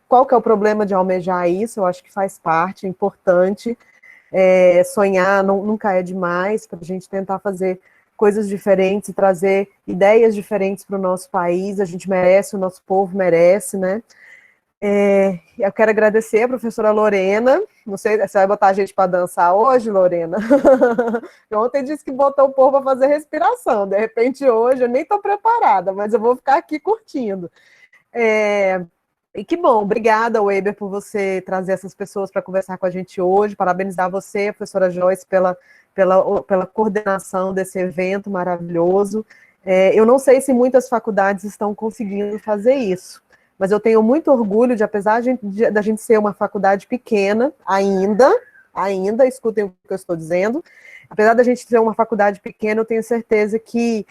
qual que é o problema de almejar isso? Eu acho que faz parte, é importante. Sonhar nunca é demais para a gente tentar fazer coisas diferentes e trazer ideias diferentes para o nosso país. A gente merece, o nosso povo merece, né? Eu quero agradecer a professora Lorena. Não sei, você vai botar a gente para dançar hoje, Lorena? Ontem disse que botou o povo para fazer respiração. De repente, hoje, eu nem estou preparada, mas eu vou ficar aqui curtindo. E que bom, obrigada, Weber, por você trazer essas pessoas para conversar com a gente hoje. Parabenizar você, professora Joyce, pela coordenação desse evento maravilhoso. Eu não sei se muitas faculdades estão conseguindo fazer isso, mas eu tenho muito orgulho de, apesar da gente ser uma faculdade pequena, ainda, escutem o que eu estou dizendo, apesar da gente ser uma faculdade pequena, eu tenho certeza que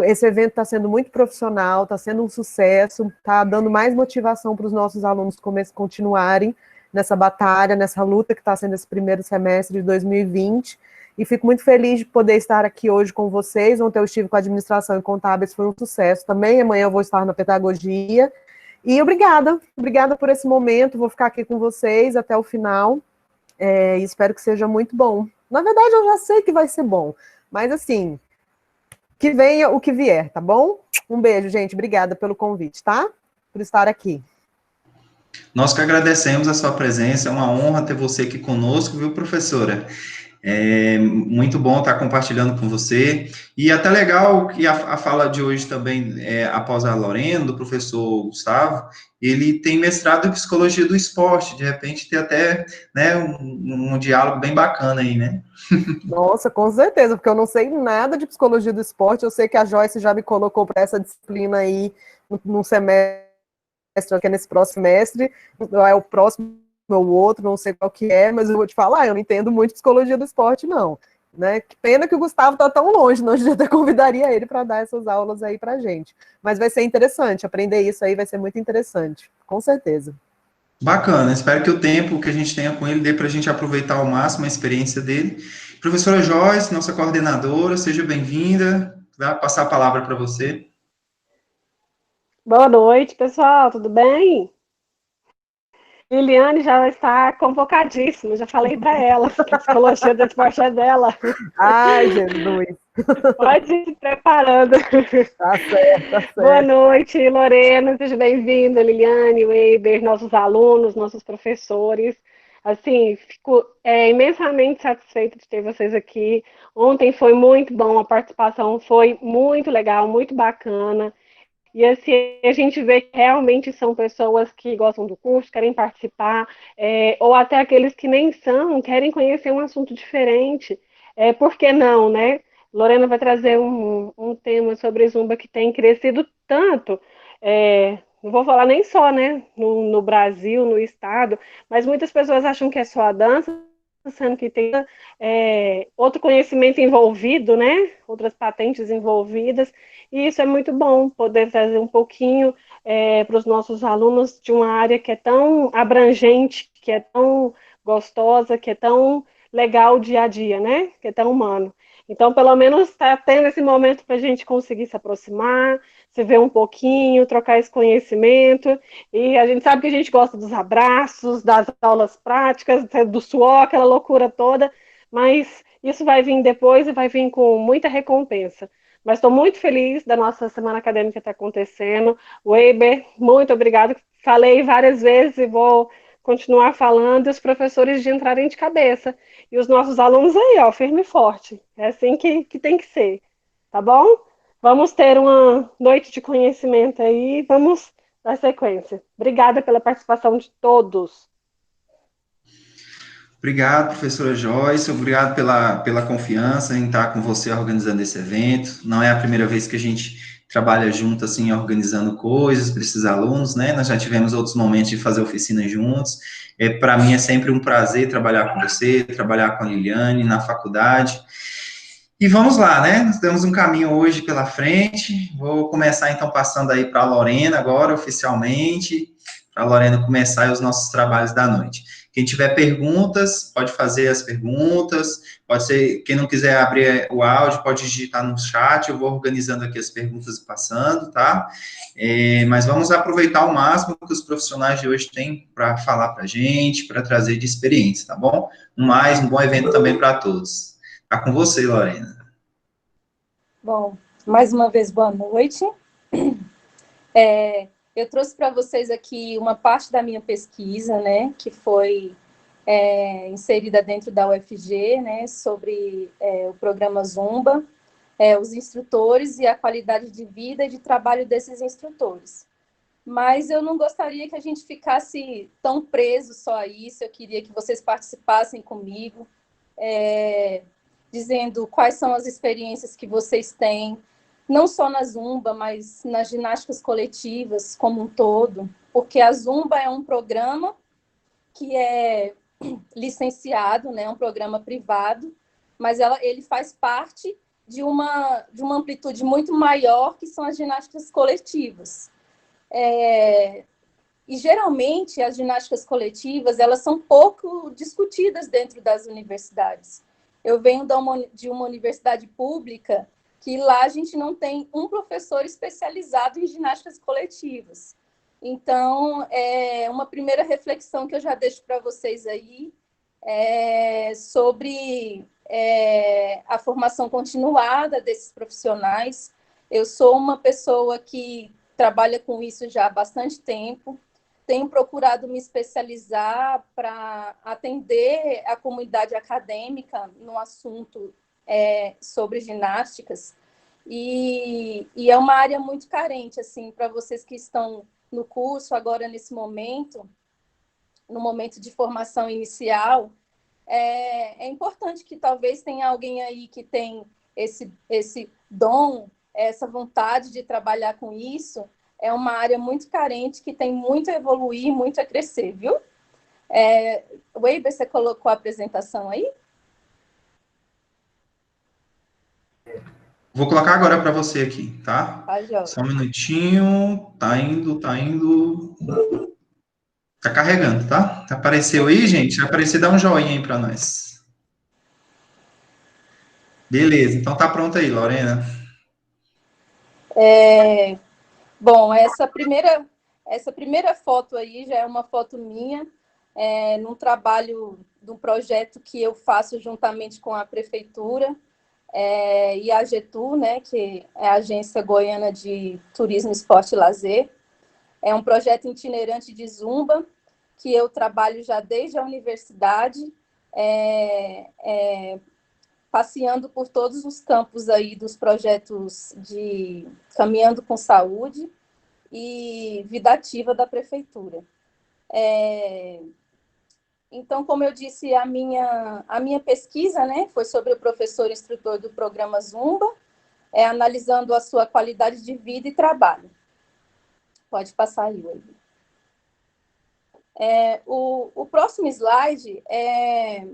esse evento está sendo muito profissional, está sendo um sucesso, está dando mais motivação para os nossos alunos continuarem nessa batalha, nessa luta que está sendo esse primeiro semestre de 2020, e fico muito feliz de poder estar aqui hoje com vocês. Ontem eu estive com a administração e contábeis, foi um sucesso também, amanhã eu vou estar na pedagogia, e obrigada por esse momento, vou ficar aqui com vocês até o final, e espero que seja muito bom. Na verdade, eu já sei que vai ser bom, mas assim, que venha o que vier, tá bom? Um beijo, gente, obrigada pelo convite, tá? Por estar aqui. Nós que agradecemos a sua presença, é uma honra ter você aqui conosco, viu, professora? É muito bom estar compartilhando com você, e até legal que a fala de hoje também, após a Lorena, do professor Gustavo, ele tem mestrado em Psicologia do Esporte, de repente tem até, né, um diálogo bem bacana aí, né? Nossa, com certeza, porque eu não sei nada de Psicologia do Esporte, eu sei que a Joyce já me colocou para essa disciplina aí num semestre, que é nesse próximo semestre, é o próximo ou o outro, não sei qual que é, mas eu vou te falar, eu não entendo muito Psicologia do Esporte, não. Né? Que pena que o Gustavo está tão longe, nós já até convidaria ele para dar essas aulas aí para gente. Mas vai ser interessante, aprender isso aí vai ser muito interessante, com certeza. Bacana, espero que o tempo que a gente tenha com ele dê para a gente aproveitar ao máximo a experiência dele. Professora Joyce, nossa coordenadora, seja bem-vinda, vai passar a palavra para você. Boa noite, pessoal, tudo bem? Liliane já está convocadíssima, já falei para ela que a psicologia do esporte é dela. Ai, Jesus. Pode ir se preparando. Tá certo, tá certo. Boa noite, Lorena, seja bem-vinda, Liliane, Weber, nossos alunos, nossos professores. Assim, fico imensamente satisfeita de ter vocês aqui. Ontem foi muito bom, a participação foi muito legal, muito bacana. E assim, a gente vê que realmente são pessoas que gostam do curso, querem participar, ou até aqueles que nem são, querem conhecer um assunto diferente. Por que não, né? Lorena vai trazer um tema sobre Zumba que tem crescido tanto. Não vou falar nem só, né, no Brasil, no estado, mas muitas pessoas acham que é só a dança, sendo que tem outro conhecimento envolvido, né? Outras patentes envolvidas, e isso é muito bom, poder trazer um pouquinho para os nossos alunos de uma área que é tão abrangente, que é tão gostosa, que é tão legal o dia a dia, né? Que é tão humano. Então, pelo menos está tendo esse momento para a gente conseguir se aproximar, se ver um pouquinho, trocar esse conhecimento. E a gente sabe que a gente gosta dos abraços, das aulas práticas, do suor, aquela loucura toda, mas isso vai vir depois e vai vir com muita recompensa. Mas estou muito feliz da nossa semana acadêmica estar acontecendo. Weber, muito obrigado. Falei várias vezes e vou continuar falando, e os professores de entrarem de cabeça. E os nossos alunos aí, ó, firme e forte. É assim que tem que ser, tá bom? Vamos ter uma noite de conhecimento aí, vamos dar sequência. Obrigada pela participação de todos. Obrigado, professora Joyce, obrigado pela confiança em estar com você organizando esse evento. Não é a primeira vez que a gente trabalha junto, assim, organizando coisas para esses alunos, né? Nós já tivemos outros momentos de fazer oficinas juntos. Para mim é sempre um prazer trabalhar com você, trabalhar com a Liliane na faculdade. E vamos lá, né? Nós temos um caminho hoje pela frente. Vou começar, então, passando aí para a Lorena agora, oficialmente, para a Lorena começar os nossos trabalhos da noite. Quem tiver perguntas, pode fazer as perguntas, pode ser, quem não quiser abrir o áudio, pode digitar no chat, eu vou organizando aqui as perguntas e passando, tá? Mas vamos aproveitar ao máximo que os profissionais de hoje têm para falar para a gente, para trazer de experiência, tá bom? Um bom evento também para todos. Tá com você, Lorena. Bom, mais uma vez, boa noite. Eu trouxe para vocês aqui uma parte da minha pesquisa, né, que foi inserida dentro da UFG, né, sobre o programa Zumba, os instrutores e a qualidade de vida e de trabalho desses instrutores. Mas eu não gostaria que a gente ficasse tão preso só a isso, eu queria que vocês participassem comigo, dizendo quais são as experiências que vocês têm, não só na Zumba, mas nas ginásticas coletivas como um todo, porque a Zumba é um programa que é licenciado, né, um programa privado, mas ele faz parte de uma amplitude muito maior, que são as ginásticas coletivas. E, geralmente, as ginásticas coletivas, elas são pouco discutidas dentro das universidades. Eu venho de uma universidade pública que lá a gente não tem um professor especializado em ginásticas coletivas. Então, uma primeira reflexão que eu já deixo para vocês aí sobre a formação continuada desses profissionais. Eu sou uma pessoa que trabalha com isso já há bastante tempo, tenho procurado me especializar para atender a comunidade acadêmica no assunto sobre ginásticas, e é uma área muito carente, assim, para vocês que estão no curso agora, nesse momento, no momento de formação inicial, é importante que talvez tenha alguém aí que tem esse dom, essa vontade de trabalhar com isso. É uma área muito carente, que tem muito a evoluir, muito a crescer, viu? Weiber, você colocou a apresentação aí? Vou colocar agora para você aqui, tá? Tá, joia. Só um minutinho. Tá indo, tá indo. Tá carregando, tá? Apareceu aí, gente? Se aparecer, dá um joinha aí para nós. Beleza, então tá pronto aí, Lorena. Bom, essa primeira foto aí já é uma foto minha, num trabalho, de um projeto que eu faço juntamente com a prefeitura e a AGETU, né, que é a Agência Goiana de Turismo, Esporte e Lazer. É um projeto itinerante de Zumba, que eu trabalho já desde a universidade, passeando por todos os campos aí dos projetos de Caminhando com Saúde e Vida Ativa da Prefeitura. Então, como eu disse, a minha pesquisa, né, foi sobre o professor instrutor do programa Zumba, analisando a sua qualidade de vida e trabalho. Pode passar aí, William. O próximo slide é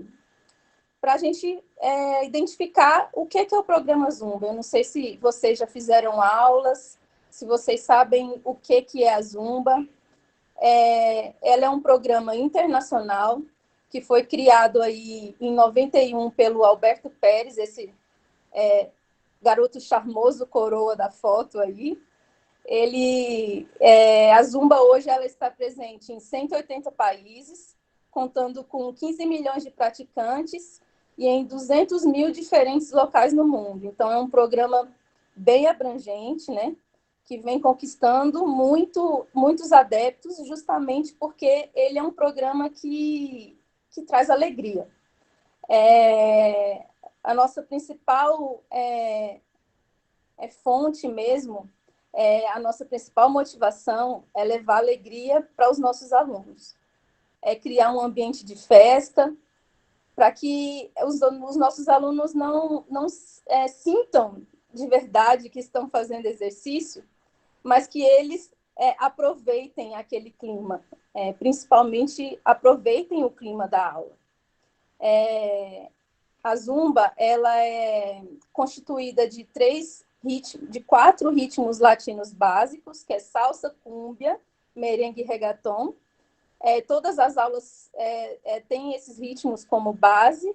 para a gente identificar o que é o programa Zumba. Eu não sei se vocês já fizeram aulas, se vocês sabem o que é a Zumba. Ela é um programa internacional que foi criado aí em 91 pelo Alberto Pérez, esse garoto charmoso, coroa da foto aí. A Zumba hoje ela está presente em 180 países, contando com 15 milhões de praticantes e em 200 mil diferentes locais no mundo. Então, é um programa bem abrangente, né? Que vem conquistando muitos adeptos, justamente porque ele é um programa que traz alegria. A nossa principal fonte mesmo, a nossa principal motivação é levar alegria para os nossos alunos. É criar um ambiente de festa, para que os nossos alunos não sintam de verdade que estão fazendo exercício, mas que eles aproveitem aquele clima, principalmente aproveitem o clima da aula. A Zumba ela é constituída de 4 ritmos latinos básicos, que é salsa, cúmbia, merengue e reggaeton. Todas as aulas têm esses ritmos como base,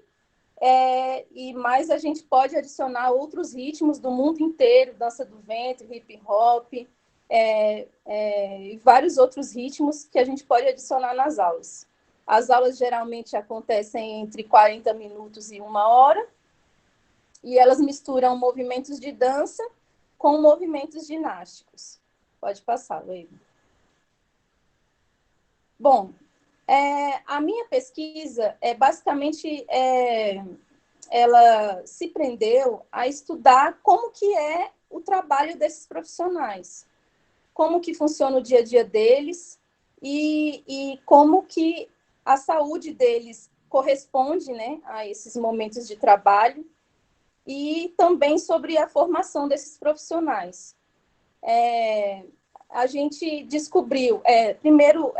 e mais a gente pode adicionar outros ritmos do mundo inteiro, dança do ventre, hip hop, e vários outros ritmos que a gente pode adicionar nas aulas. As aulas geralmente acontecem entre 40 minutos e 1 hora, e elas misturam movimentos de dança com movimentos ginásticos. Pode passar, Leila. Bom, a minha pesquisa basicamente ela se prendeu a estudar como que é o trabalho desses profissionais, como que funciona o dia a dia deles e como que a saúde deles corresponde, né, a esses momentos de trabalho, e também sobre a formação desses profissionais. A gente descobriu, primeiro,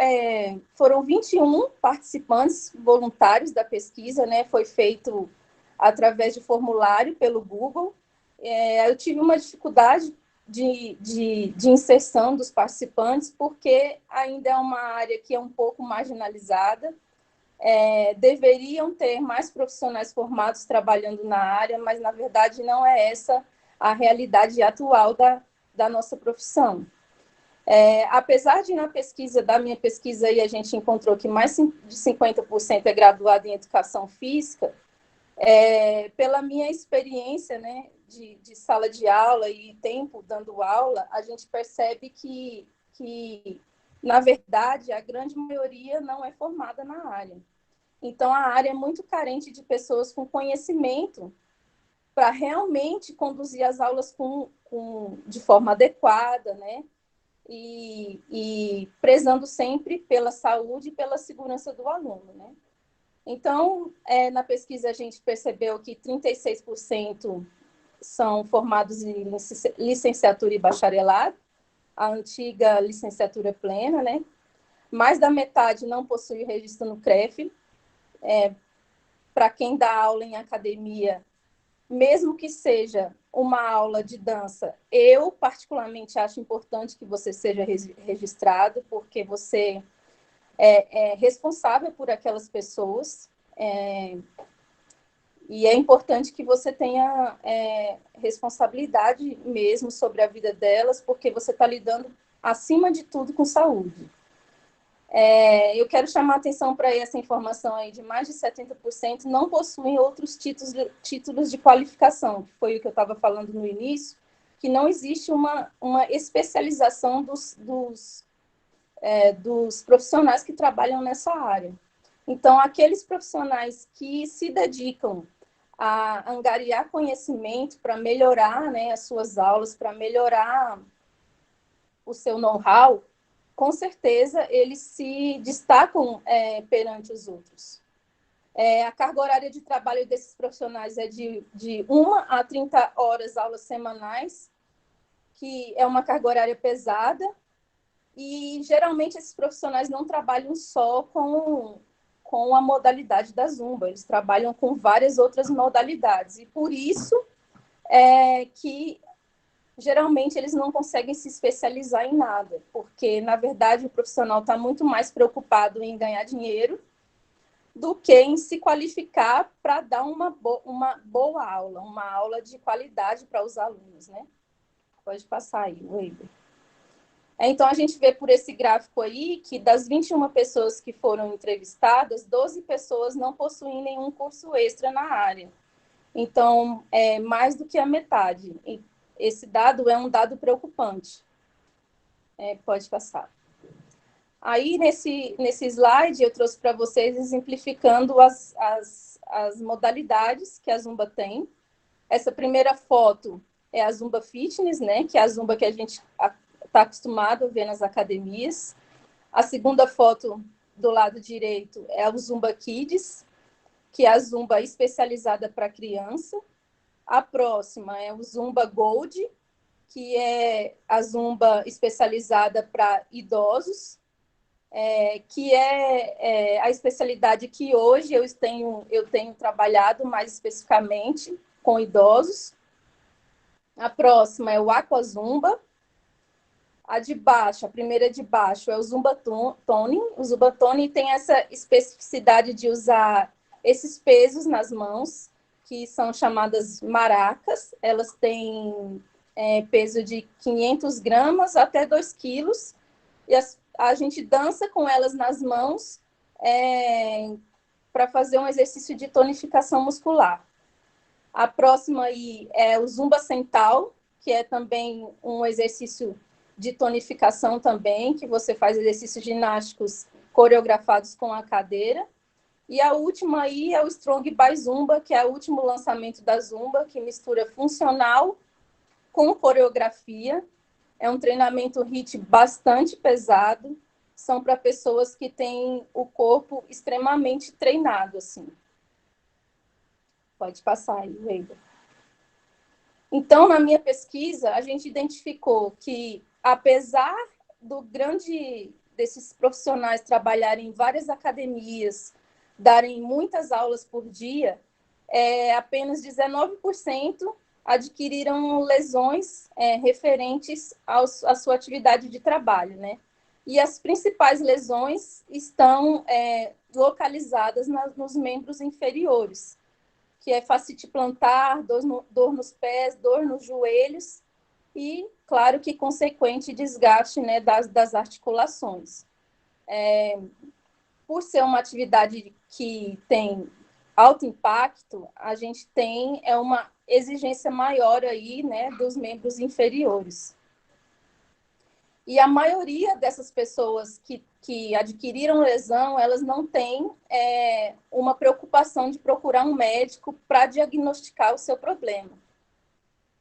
foram 21 participantes voluntários da pesquisa, né? Foi feito através de formulário pelo Google. Eu tive uma dificuldade de inserção dos participantes, porque ainda é uma área que é um pouco marginalizada. Deveriam ter mais profissionais formados trabalhando na área, mas, na verdade, não é essa a realidade atual da nossa profissão. Apesar de da minha pesquisa aí, a gente encontrou que mais de 50% é graduado em educação física, pela minha experiência, né, de sala de aula e tempo dando aula, a gente percebe que, na verdade, a grande maioria não é formada na área. Então, a área é muito carente de pessoas com conhecimento para realmente conduzir as aulas de forma adequada, né? E prezando sempre pela saúde e pela segurança do aluno, né? Então, na pesquisa a gente percebeu que 36% são formados em licenciatura e bacharelado, a antiga licenciatura plena, né? Mais da metade não possui registro no CREF. Para quem dá aula em academia, mesmo que seja uma aula de dança, eu particularmente acho importante que você seja registrado, porque você é responsável por aquelas pessoas, e é importante que você tenha responsabilidade mesmo sobre a vida delas, porque você está lidando, acima de tudo, com saúde. Eu quero chamar a atenção para essa informação aí de mais de 70% não possuem outros títulos de qualificação, que foi o que eu estava falando no início, que não existe uma especialização dos profissionais que trabalham nessa área. Então, aqueles profissionais que se dedicam a angariar conhecimento para melhorar, né, as suas aulas, para melhorar o seu know-how, com certeza eles se destacam perante os outros. A carga horária de trabalho desses profissionais é de 1 a 30 horas aulas semanais, que é uma carga horária pesada, e geralmente esses profissionais não trabalham só com a modalidade da Zumba, eles trabalham com várias outras modalidades, e por isso que geralmente eles não conseguem se especializar em nada, porque, na verdade, o profissional está muito mais preocupado em ganhar dinheiro do que em se qualificar para dar uma boa aula, uma aula de qualidade para os alunos, né? Pode passar aí, Weber. Então, a gente vê por esse gráfico aí que das 21 pessoas que foram entrevistadas, 12 pessoas não possuem nenhum curso extra na área. Então, é mais do que a metade. Esse dado é um dado preocupante. Pode passar. Aí, nesse slide, eu trouxe para vocês exemplificando as modalidades que a Zumba tem. Essa primeira foto é a Zumba Fitness, né, que é a Zumba que a gente está acostumado a ver nas academias. A segunda foto, do lado direito, é o Zumba Kids, que é a Zumba especializada para criança. A próxima é o Zumba Gold, que é a Zumba especializada para idosos, que é a especialidade que hoje eu tenho trabalhado mais especificamente com idosos. A próxima é o Aqua Zumba, A de baixo, a primeira de baixo é o Zumba Tone. O Zumba Tone tem essa especificidade de usar esses pesos nas mãos, que são chamadas maracas. Elas têm peso de 500 gramas até 2 quilos. E a gente dança com elas nas mãos para fazer um exercício de tonificação muscular. A próxima aí é o Zumba Sental, que é também um exercício de tonificação também, que você faz exercícios ginásticos coreografados com a cadeira. E a última aí é o Strong by Zumba, que é o último lançamento da Zumba, que mistura funcional com coreografia. É um treinamento HIIT bastante pesado. São para pessoas que têm o corpo extremamente treinado, assim. Pode passar aí, Weida. Então, na minha pesquisa, a gente identificou que, apesar desses profissionais trabalharem em várias academias, darem muitas aulas por dia, apenas 19% adquiriram lesões referentes à sua atividade de trabalho, né? E as principais lesões estão localizadas nos membros inferiores, que é fascite plantar, dor nos pés, dor nos joelhos e, claro, que consequente desgaste, né, das articulações. Por ser uma atividade que tem alto impacto, a gente tem uma exigência maior aí, né, dos membros inferiores. E a maioria dessas pessoas que adquiriram lesão, elas não têm uma preocupação de procurar um médico para diagnosticar o seu problema.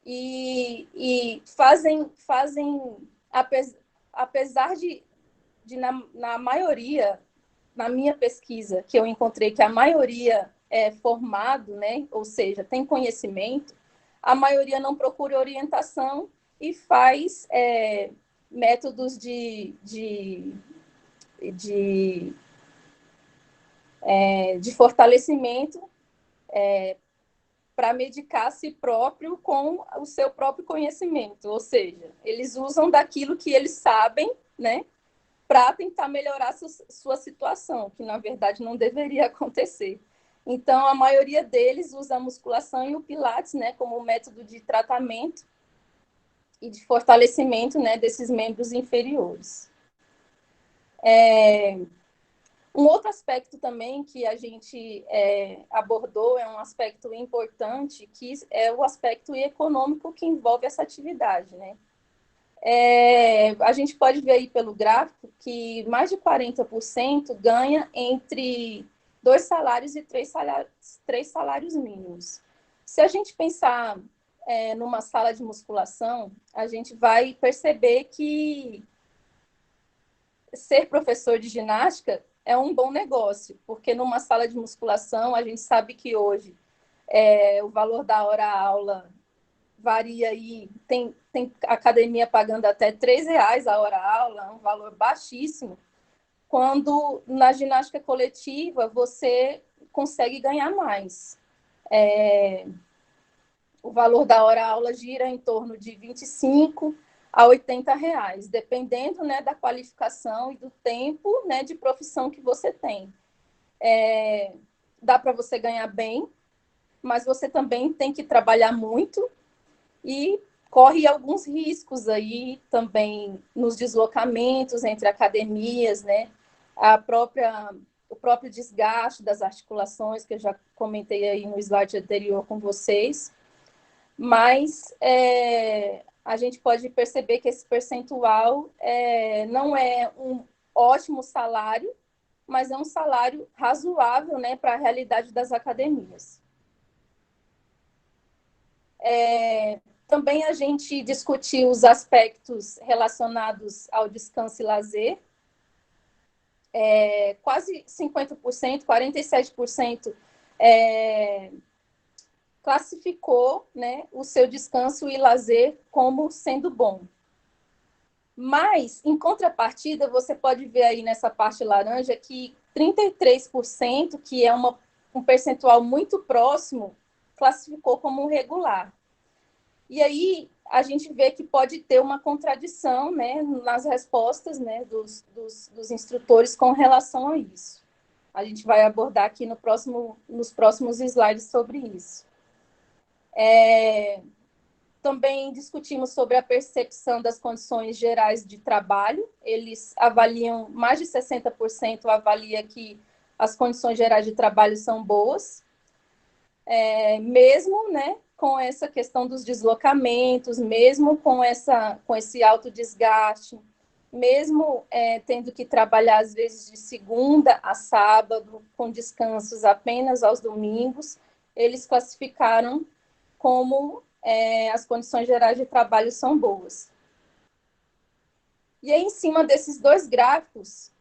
E fazem apesar de na maioria, na minha pesquisa, que eu encontrei que a maioria é formado, né, ou seja, tem conhecimento, a maioria não procura orientação e faz métodos de fortalecimento para medicar a si próprio com o seu próprio conhecimento. Ou seja, eles usam daquilo que eles sabem, né, para tentar melhorar sua situação, que na verdade não deveria acontecer. Então, a maioria deles usa a musculação e o Pilates, né, como método de tratamento e de fortalecimento, né, desses membros inferiores. Um outro aspecto também que a gente abordou é um aspecto importante, que é o aspecto econômico que envolve essa atividade, né? A gente pode ver aí pelo gráfico que mais de 40% ganha entre 2 salários e 3 salários mínimos. Se a gente pensar numa sala de musculação, a gente vai perceber que ser professor de ginástica é um bom negócio, porque numa sala de musculação, a gente sabe que hoje o valor da hora-aula varia aí, tem academia pagando até R$3 a hora-aula, um valor baixíssimo, quando na ginástica coletiva você consegue ganhar mais. O valor da hora-aula gira em torno de R$25 a R$80, dependendo, né, da qualificação e do tempo, né, de profissão que você tem. Dá para você ganhar bem, mas você também tem que trabalhar muito e corre alguns riscos aí também nos deslocamentos entre academias, né? O próprio desgaste das articulações, que eu já comentei aí no slide anterior com vocês. Mas a gente pode perceber que esse percentual não é um ótimo salário, mas é um salário razoável, né, para a realidade das academias. Também a gente discutiu os aspectos relacionados ao descanso e lazer. Quase 50%, 47% classificou, né, o seu descanso e lazer como sendo bom. Mas, em contrapartida, você pode ver aí nessa parte laranja que 33%, que é um percentual muito próximo, classificou como regular. E aí, a gente vê que pode ter uma contradição, né, nas respostas, né, dos instrutores com relação a isso. A gente vai abordar aqui nos próximos slides sobre isso. Também discutimos sobre a percepção das condições gerais de trabalho. Eles avaliam, mais de 60% avalia que as condições gerais de trabalho são boas, mesmo, né, com essa questão dos deslocamentos, mesmo com esse alto desgaste, mesmo tendo que trabalhar, às vezes, de segunda a sábado, com descansos apenas aos domingos, eles classificaram como as condições gerais de trabalho são boas. E aí, em cima desses dois gráficos,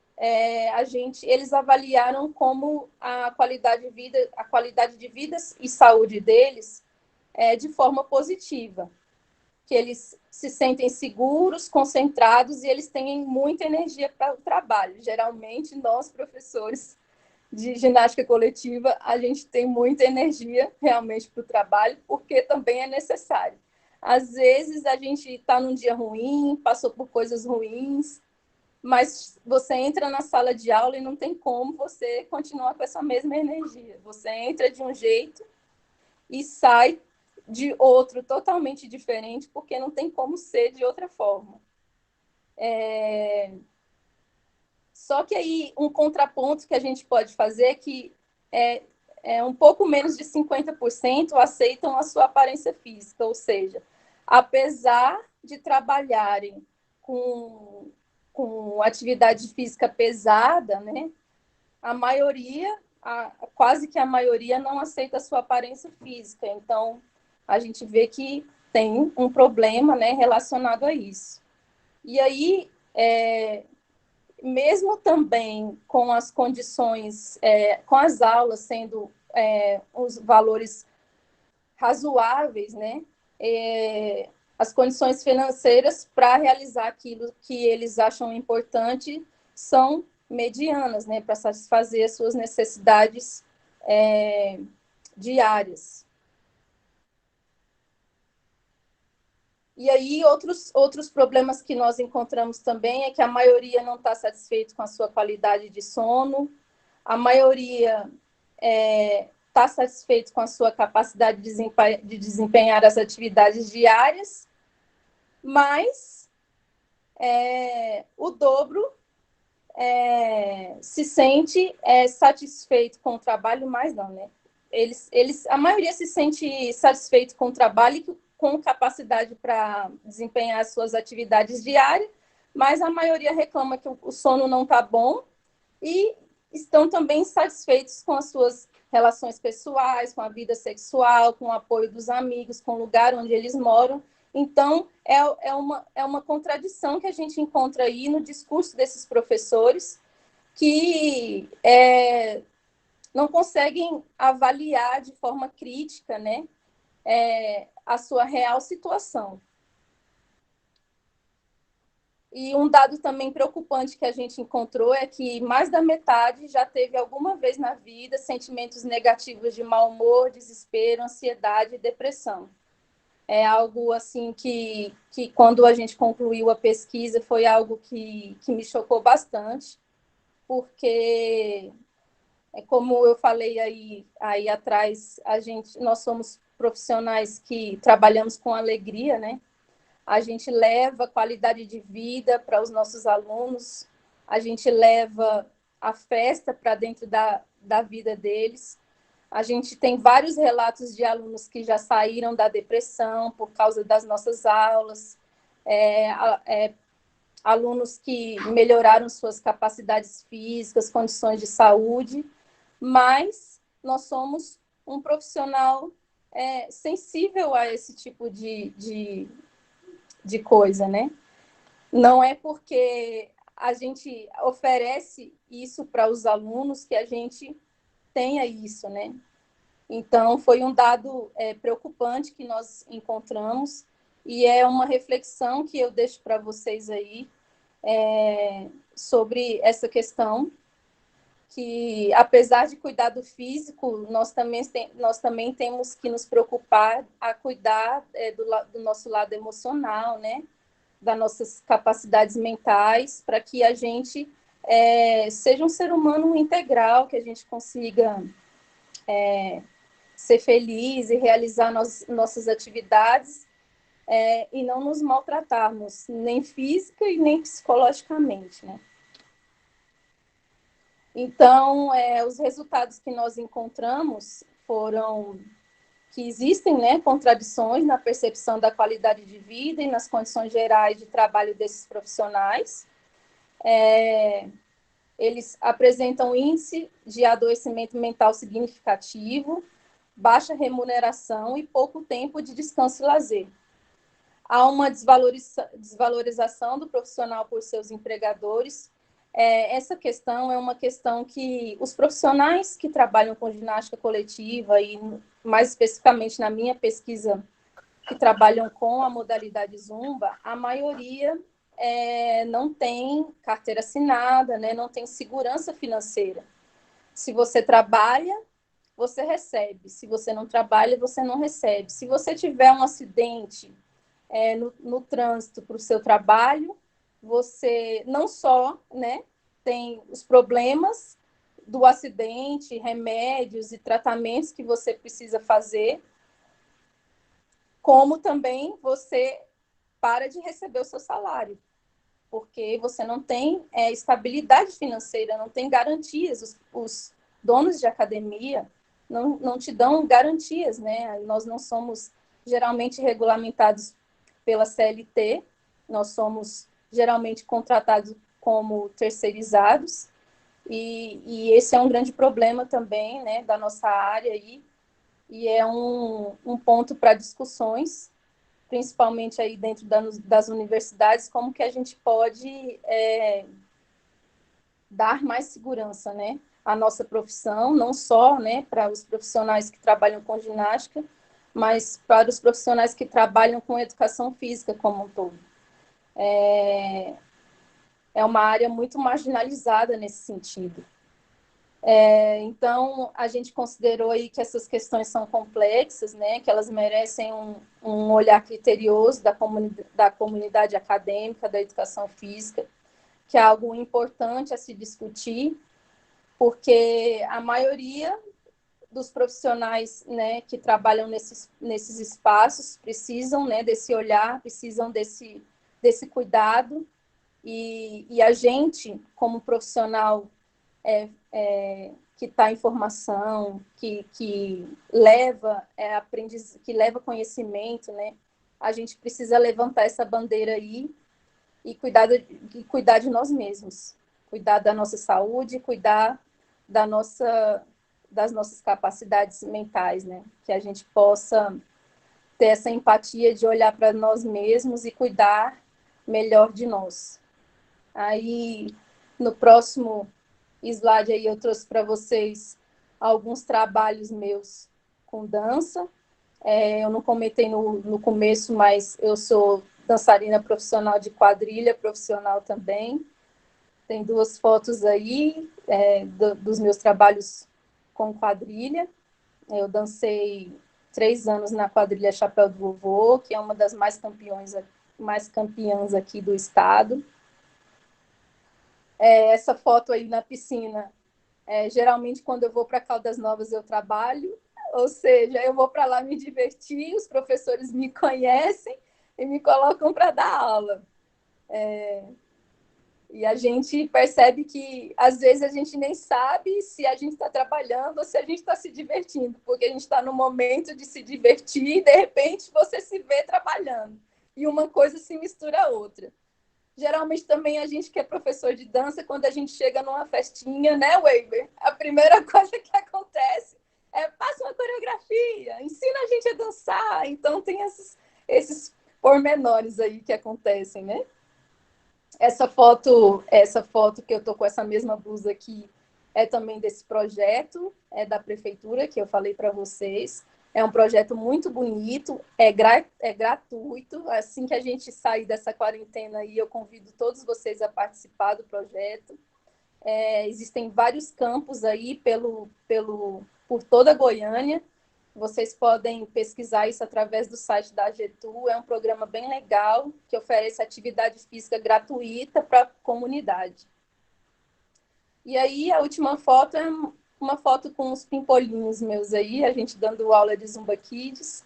eles avaliaram como a qualidade de vida e saúde deles de forma positiva, que eles se sentem seguros, concentrados e eles têm muita energia para o trabalho. Geralmente, nós, professores de ginástica coletiva, a gente tem muita energia realmente para o trabalho, porque também é necessário. Às vezes, a gente está num dia ruim, passou por coisas ruins, mas você entra na sala de aula e não tem como você continuar com essa mesma energia. Você entra de um jeito e sai de outro totalmente diferente, porque não tem como ser de outra forma. Só que aí um contraponto que a gente pode fazer é que um pouco menos de 50% aceitam a sua aparência física, ou seja, apesar de trabalharem com atividade física pesada, né, a maioria, quase que a maioria não aceita a sua aparência física. Então, a gente vê que tem um problema, né, relacionado a isso. E aí, mesmo também com as condições, com as aulas sendo os valores razoáveis, né, as condições financeiras para realizar aquilo que eles acham importante são medianas, né, para satisfazer as suas necessidades diárias. E aí, outros problemas que nós encontramos também é que a maioria não está satisfeito com a sua qualidade de sono, a maioria está satisfeito com a sua capacidade de desempenhar as atividades diárias, mas o dobro se sente satisfeito com o trabalho, mas não, né? A maioria se sente satisfeito com o trabalho com capacidade para desempenhar as suas atividades diárias, mas a maioria reclama que o sono não está bom e estão também insatisfeitos com as suas relações pessoais, com a vida sexual, com o apoio dos amigos, com o lugar onde eles moram. Então, é uma contradição que a gente encontra aí no discurso desses professores que não conseguem avaliar de forma crítica, né, a sua real situação. E um dado também preocupante que a gente encontrou é que mais da metade já teve alguma vez na vida sentimentos negativos de mau humor, desespero, ansiedade e depressão. É algo assim que quando a gente concluiu a pesquisa foi algo que me chocou bastante, porque como eu falei aí atrás, nós somos profissionais que trabalhamos com alegria, né? A gente leva qualidade de vida para os nossos alunos, a gente leva a festa para dentro da vida deles. A gente tem vários relatos de alunos que já saíram da depressão por causa das nossas aulas, alunos que melhoraram suas capacidades físicas, condições de saúde, mas nós somos um profissional sensível a esse tipo de coisa, né? Não é porque a gente oferece isso para os alunos que a gente tenha isso, né? Então, foi um dado preocupante que nós encontramos e é uma reflexão que eu deixo para vocês aí sobre essa questão, que, apesar de cuidar do físico, nós também temos que nos preocupar a cuidar do nosso lado emocional, né? Das nossas capacidades mentais, para que a gente seja um ser humano integral, que a gente consiga ser feliz e realizar nossas atividades e não nos maltratarmos, nem física e nem psicologicamente, né? Então, os resultados que nós encontramos foram que existem, né, contradições na percepção da qualidade de vida e nas condições gerais de trabalho desses profissionais. Eles apresentam índice de adoecimento mental significativo, baixa remuneração e pouco tempo de descanso e lazer. Há uma desvalorização do profissional por seus empregadores. Essa questão é uma questão que os profissionais que trabalham com ginástica coletiva e, mais especificamente na minha pesquisa, que trabalham com a modalidade Zumba, a maioria não tem carteira assinada, né? Não tem segurança financeira. Se você trabalha, você recebe. Se você não trabalha, você não recebe. Se você tiver um acidente no trânsito para o seu trabalho, você não só, né, tem os problemas do acidente, remédios e tratamentos que você precisa fazer, como também você para de receber o seu salário, porque você não tem estabilidade financeira, não tem garantias. Os donos de academia não te dão garantias, né? Nós não somos geralmente regulamentados pela CLT, nós somos geralmente contratados como terceirizados, e esse é um grande problema também, né, da nossa área aí, e é um ponto para discussões, principalmente aí dentro das universidades, como que a gente pode dar mais segurança, né, à nossa profissão, não só, né, para os profissionais que trabalham com ginástica, mas para os profissionais que trabalham com educação física como um todo. É uma área muito marginalizada nesse sentido. Então, a gente considerou aí que essas questões são complexas, né, que elas merecem um olhar criterioso da comunidade acadêmica, da educação física, que é algo importante a se discutir, porque a maioria dos profissionais, né, que trabalham nesses espaços precisam, né, desse olhar, precisam desse cuidado, e a gente, como profissional que está em formação, que leva que leva conhecimento, né, a gente precisa levantar essa bandeira aí e cuidar de nós mesmos, cuidar da nossa saúde, cuidar das nossas capacidades mentais, né? Que a gente possa ter essa empatia de olhar para nós mesmos e cuidar melhor de nós. Aí, no próximo slide aí eu trouxe para vocês alguns trabalhos meus com dança. Eu não comentei no começo, mas eu sou dançarina profissional de quadrilha, profissional também. Tem 2 fotos aí dos meus trabalhos com quadrilha. Eu dancei 3 anos na quadrilha Chapéu do Vovô, que é uma das mais campeãs aqui do estado. Essa foto aí na piscina, geralmente quando eu vou para Caldas Novas eu trabalho, ou seja, eu vou para lá me divertir, os professores me conhecem e me colocam para dar aula. E a gente percebe que, às vezes, a gente nem sabe se a gente está trabalhando ou se a gente está se divertindo, porque a gente está no momento de se divertir e, de repente, você se vê trabalhando. E uma coisa se mistura a outra. Geralmente, também, a gente que é professor de dança, quando a gente chega numa festinha, né, Weber? A primeira coisa que acontece passa uma coreografia, ensina a gente a dançar. Então, tem esses pormenores aí que acontecem, né? Essa foto que eu tô com essa mesma blusa aqui é também desse projeto, da prefeitura, que eu falei para vocês. É um projeto muito bonito, é gratuito. Assim que a gente sair dessa quarentena aí, eu convido todos vocês a participar do projeto. Existem vários campos aí por toda a Goiânia. Vocês podem pesquisar isso através do site da AGETU. É um programa bem legal que oferece atividade física gratuita para a comunidade. E aí, a última foto é uma foto com os pimpolinhos meus aí, a gente dando aula de Zumba Kids.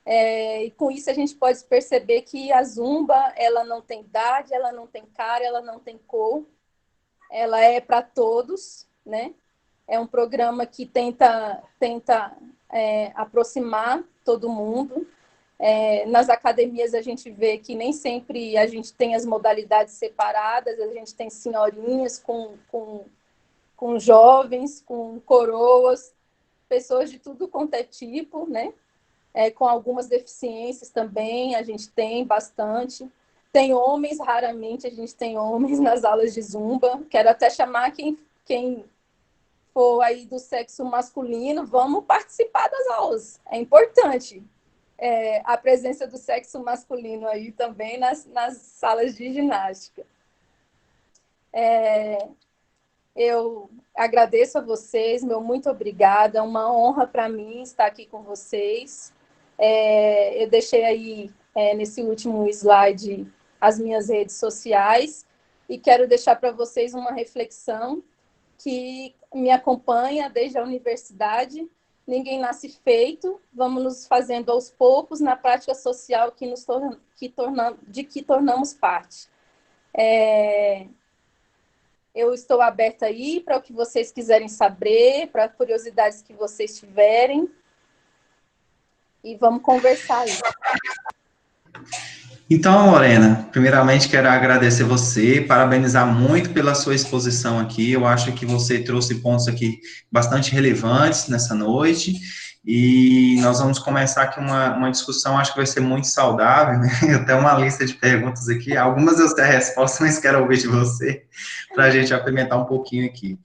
E com isso a gente pode perceber que a Zumba, ela não tem idade, ela não tem cara, ela não tem cor. Ela é para todos, né? É um programa que tenta aproximar todo mundo. Nas academias a gente vê que nem sempre a gente tem as modalidades separadas, a gente tem senhorinhas com jovens, com coroas, pessoas de tudo quanto é tipo, né? Com algumas deficiências também, a gente tem bastante. Tem homens, raramente a gente tem homens nas aulas de Zumba. Quero até chamar quem for aí do sexo masculino, vamos participar das aulas. É importante a presença do sexo masculino aí também nas salas de ginástica. Eu agradeço a vocês, meu muito obrigada. É uma honra para mim estar aqui com vocês. Eu deixei aí, nesse último slide, as minhas redes sociais e quero deixar para vocês uma reflexão que me acompanha desde a universidade. Ninguém nasce feito, vamos nos fazendo aos poucos na prática social de que tornamos parte. Eu estou aberta aí para o que vocês quiserem saber, para curiosidades que vocês tiverem. E vamos conversar aí. Então, Lorena, primeiramente quero agradecer você, parabenizar muito pela sua exposição aqui. Eu acho que você trouxe pontos aqui bastante relevantes nessa noite. E nós vamos começar aqui uma discussão, acho que vai ser muito saudável, né? Eu tenho uma lista de perguntas aqui, algumas eu sei a resposta, mas quero ouvir de você, para a gente apimentar um pouquinho aqui.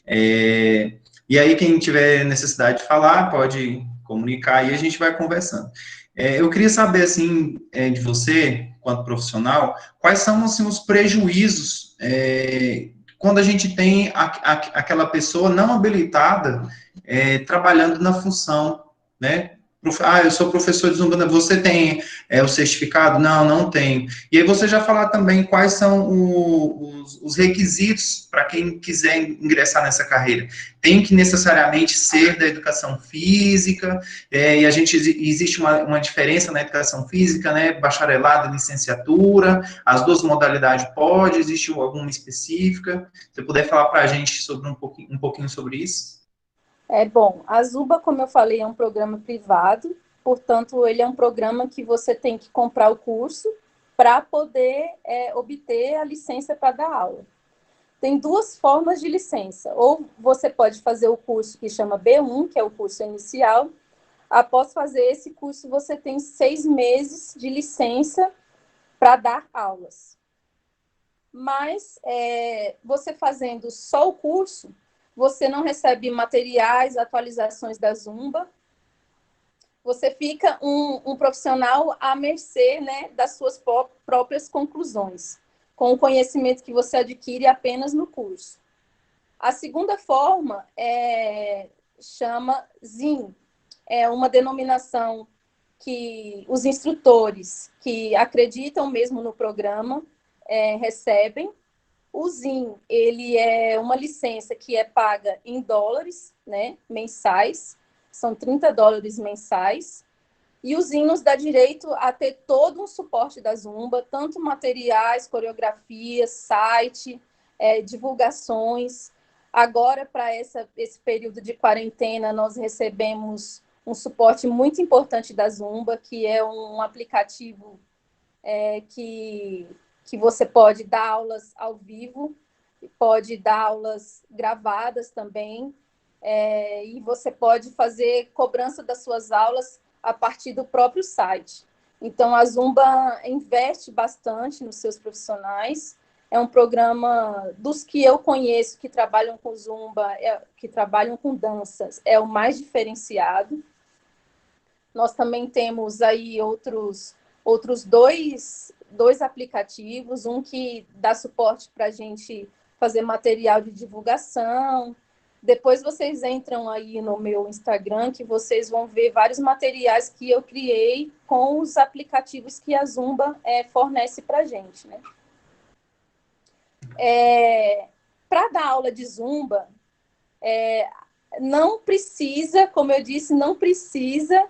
E aí, quem tiver necessidade de falar, pode comunicar e a gente vai conversando. Eu queria saber, assim, de você, enquanto profissional, quais são, assim, os prejuízos quando a gente tem aquela pessoa não habilitada trabalhando na função, né? Eu sou professor de Zumba, você tem o certificado? Não, não tenho. E aí você já falar também quais são os requisitos para quem quiser ingressar nessa carreira. Tem que necessariamente ser da educação física, e existe uma diferença na educação física, né? Bacharelado, licenciatura, as duas modalidades pode, existe alguma específica? Se você puder falar para a gente sobre um pouquinho sobre isso. Bom, a Zumba, como eu falei, é um programa privado, portanto, ele é um programa que você tem que comprar o curso para poder obter a licença para dar aula. Tem duas formas de licença. Ou você pode fazer o curso que chama B1, que é o curso inicial. Após fazer esse curso, você tem 6 meses de licença para dar aulas. Mas você fazendo só o curso, você não recebe materiais, atualizações da Zumba. Você fica um profissional à mercê, né, das suas próprias conclusões, com o conhecimento que você adquire apenas no curso. A segunda forma chama ZIN, é uma denominação que os instrutores que acreditam mesmo no programa recebem. O ZIN, ele é uma licença que é paga em dólares, né, mensais, são $30 mensais, e o ZIN nos dá direito a ter todo um suporte da Zumba, tanto materiais, coreografias, site, divulgações. Agora, para esse período de quarentena, nós recebemos um suporte muito importante da Zumba, que é um aplicativo que você pode dar aulas ao vivo, pode dar aulas gravadas também, e você pode fazer cobrança das suas aulas a partir do próprio site. Então, a Zumba investe bastante nos seus profissionais. É um programa dos que eu conheço que trabalham com Zumba, que trabalham com danças, é o mais diferenciado. Nós também temos aí outros dois aplicativos, um que dá suporte para a gente fazer material de divulgação. Depois vocês entram aí no meu Instagram, que vocês vão ver vários materiais que eu criei com os aplicativos que a Zumba fornece para a gente, né? Para dar aula de Zumba, não precisa, como eu disse, não precisa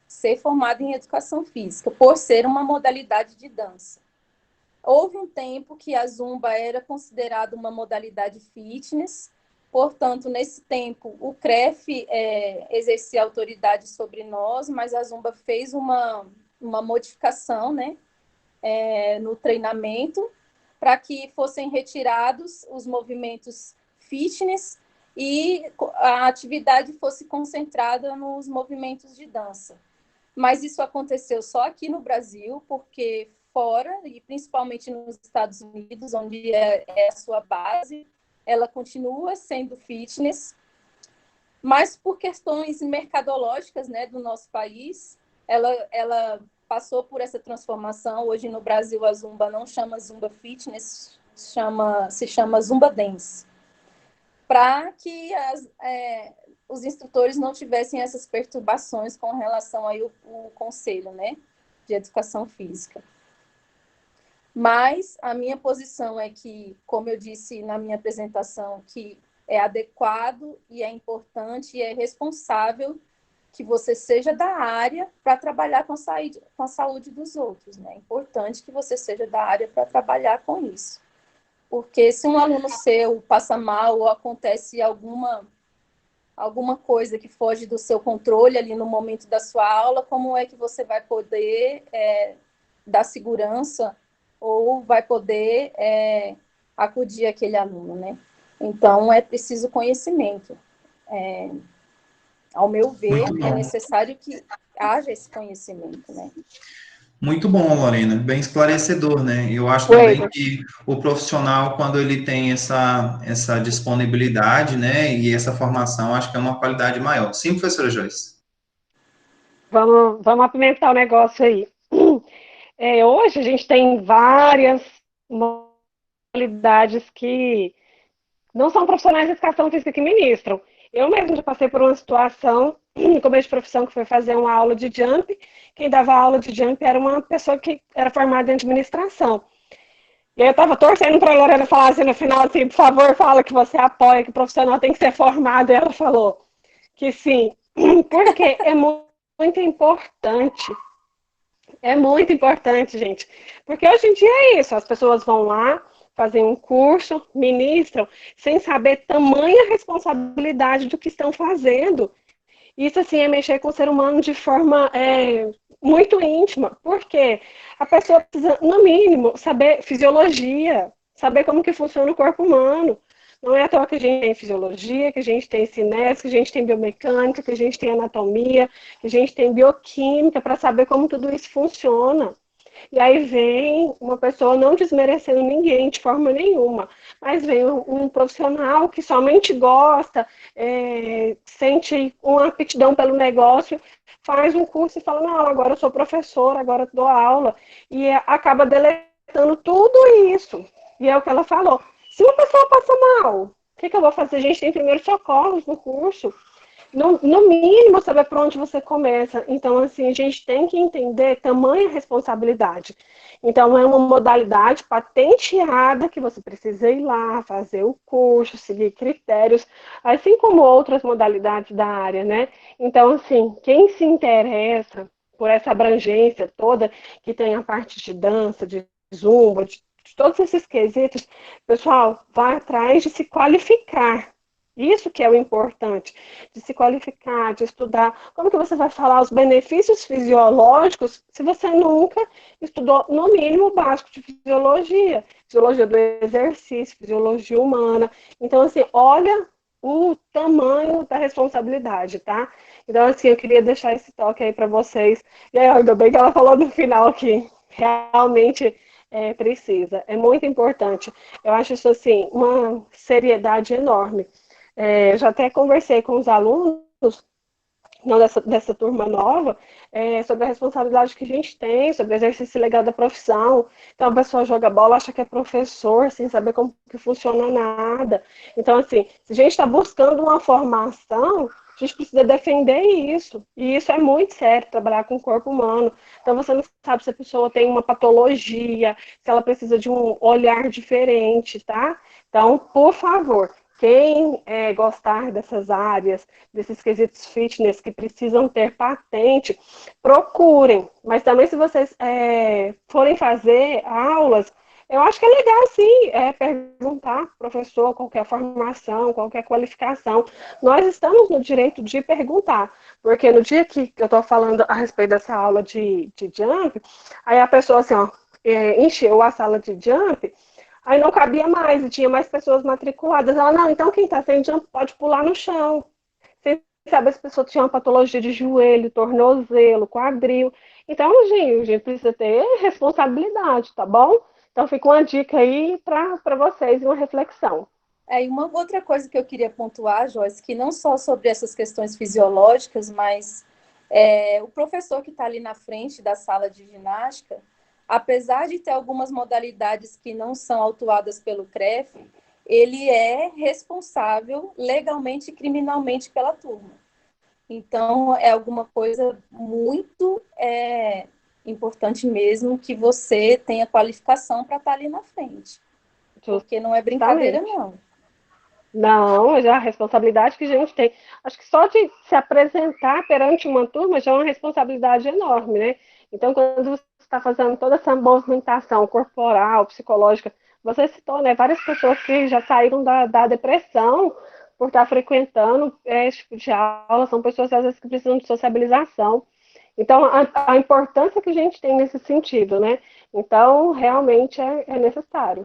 ser formado em educação física, por ser uma modalidade de dança. Houve um tempo que a Zumba era considerada uma modalidade fitness, portanto, nesse tempo, o CREF exercia autoridade sobre nós, mas a Zumba fez uma modificação, né, no treinamento, para que fossem retirados os movimentos fitness e a atividade fosse concentrada nos movimentos de dança. Mas isso aconteceu só aqui no Brasil, porque fora, e principalmente nos Estados Unidos, onde é a sua base, ela continua sendo fitness, mas por questões mercadológicas, né, do nosso país, ela passou por essa transformação. Hoje no Brasil a Zumba não chama Zumba Fitness, se chama Zumba Dance, para que os instrutores não tivessem essas perturbações com relação aí o conselho, né, de educação física. Mas a minha posição é que, como eu disse na minha apresentação, que é adequado e é importante e é responsável que você seja da área para trabalhar com a saúde dos outros, né? É importante que você seja da área para trabalhar com isso. Porque se um aluno seu passa mal ou acontece alguma coisa que foge do seu controle ali no momento da sua aula, como é que você vai poder dar segurança ou vai poder acudir aquele aluno, né? Então, é preciso conhecimento. Ao meu ver, é necessário que haja esse conhecimento, né? Muito bom, Lorena, bem esclarecedor, né? Eu acho também que o profissional, quando ele tem essa disponibilidade, né, e essa formação, acho que é uma qualidade maior. Sim, professora Joyce? Vamos apimentar o negócio aí. Hoje a gente tem várias modalidades que não são profissionais de educação física que ministram. Eu mesmo já passei por uma situação, no começo de profissão, que foi fazer uma aula de jump. Quem dava aula de jump era uma pessoa que era formada em administração. E aí eu estava torcendo para a Lorena falar assim no final, assim, por favor, fala que você apoia, que o profissional tem que ser formado. E ela falou que sim, porque é muito importante. É muito importante, gente. Porque hoje em dia é isso, as pessoas vão lá, fazem um curso, ministram, sem saber tamanha responsabilidade do que estão fazendo. Isso, assim, é mexer com o ser humano de forma muito íntima. Porque a pessoa precisa, no mínimo, saber fisiologia, saber como que funciona o corpo humano. Não é à toa que a gente tem fisiologia, que a gente tem cinética, que a gente tem biomecânica, que a gente tem anatomia, que a gente tem bioquímica, para saber como tudo isso funciona. E aí vem uma pessoa, não desmerecendo ninguém de forma nenhuma, mas vem um profissional que somente gosta, sente uma aptidão pelo negócio, faz um curso e fala, não, agora eu sou professora, agora eu dou aula, e acaba deletando tudo isso. E é o que ela falou. Se uma pessoa passa mal, o que eu vou fazer? A gente tem primeiros socorros no curso. No mínimo, saber por onde você começa. Então, assim, a gente tem que entender tamanha responsabilidade. Então, é uma modalidade patenteada que você precisa ir lá, fazer o curso, seguir critérios, assim como outras modalidades da área, né? Então, assim, quem se interessa por essa abrangência toda, que tem a parte de dança, de zumba, de todos esses quesitos, pessoal, vai atrás de se qualificar. Isso que é o importante, de se qualificar, de estudar. Como que você vai falar os benefícios fisiológicos se você nunca estudou, no mínimo, o básico de fisiologia? Fisiologia do exercício, fisiologia humana. Então, assim, olha o tamanho da responsabilidade, tá? Então, assim, eu queria deixar esse toque aí para vocês. E aí, ainda bem que ela falou no final que realmente precisa. É muito importante. Eu acho isso, assim, uma seriedade enorme. Eu já até conversei com os alunos não dessa turma nova, sobre a responsabilidade que a gente tem, sobre o exercício legal da profissão. Então, a pessoa joga bola, acha que é professor, sem saber como que funciona nada. Então, assim, se a gente está buscando uma formação, a gente precisa defender isso. E isso é muito sério, trabalhar com o corpo humano. Então, você não sabe se a pessoa tem uma patologia, se ela precisa de um olhar diferente, tá? Então, por favor, quem gostar dessas áreas, desses quesitos fitness que precisam ter patente, procurem. Mas também se vocês forem fazer aulas, eu acho que é legal, sim, perguntar, professor, qualquer formação, qualquer qualificação. Nós estamos no direito de perguntar, porque no dia que eu estou falando a respeito dessa aula de jump, aí a pessoa assim, ó, encheu a sala de jump, aí não cabia mais, e tinha mais pessoas matriculadas. Ela, não, então quem está sem jump pode pular no chão. Você sabe, as pessoas tinham patologia de joelho, tornozelo, quadril. Então, gente, a gente precisa ter responsabilidade, tá bom? Então, fica uma dica aí para vocês e uma reflexão. E uma outra coisa que eu queria pontuar, Joyce, que não só sobre essas questões fisiológicas, mas o professor que está ali na frente da sala de ginástica, apesar de ter algumas modalidades que não são autuadas pelo CREF, ele é responsável legalmente e criminalmente pela turma. Então, é alguma coisa muito importante mesmo que você tenha qualificação para estar ali na frente. Porque não é brincadeira, não. Não, já a responsabilidade que a gente tem. Acho que só de se apresentar perante uma turma já é uma responsabilidade enorme, né? Então, quando você está fazendo toda essa movimentação corporal, psicológica, você citou, né, várias pessoas que já saíram da depressão por estar frequentando esse tipo de aula, são pessoas, às vezes, que precisam de sociabilização. Então, a importância que a gente tem nesse sentido, né? Então, realmente é necessário.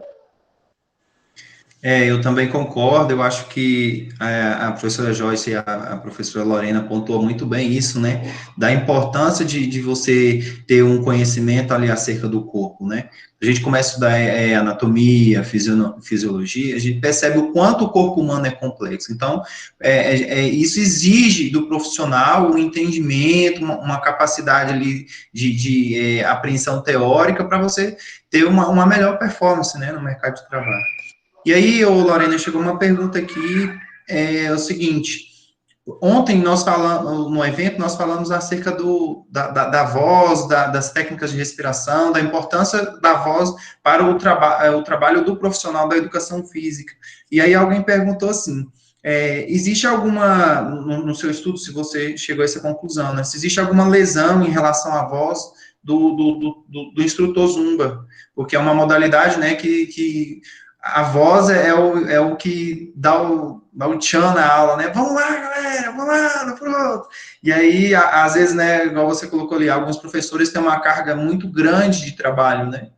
Eu também concordo, eu acho que a professora Joyce e a professora Lorena pontuou muito bem isso, né, da importância de você ter um conhecimento ali acerca do corpo, né, a gente começa a estudar anatomia, fisiologia, a gente percebe o quanto o corpo humano é complexo, então, isso exige do profissional um entendimento, uma capacidade ali de apreensão teórica para você ter uma melhor performance, né, no mercado de trabalho. E aí, Lorena, chegou uma pergunta aqui, é o seguinte, ontem nós falamos, no evento, nós falamos acerca da voz, das técnicas de respiração, da importância da voz para o trabalho do profissional da educação física. E aí alguém perguntou assim, existe alguma, no seu estudo, se você chegou a essa conclusão, né, se existe alguma lesão em relação à voz do instrutor Zumba, porque é uma modalidade, né, que a voz é o que dá o tchan na aula, né? Vamos lá, galera, vamos lá, pronto. E aí, às vezes, né, igual você colocou ali, alguns professores têm uma carga muito grande de trabalho, né?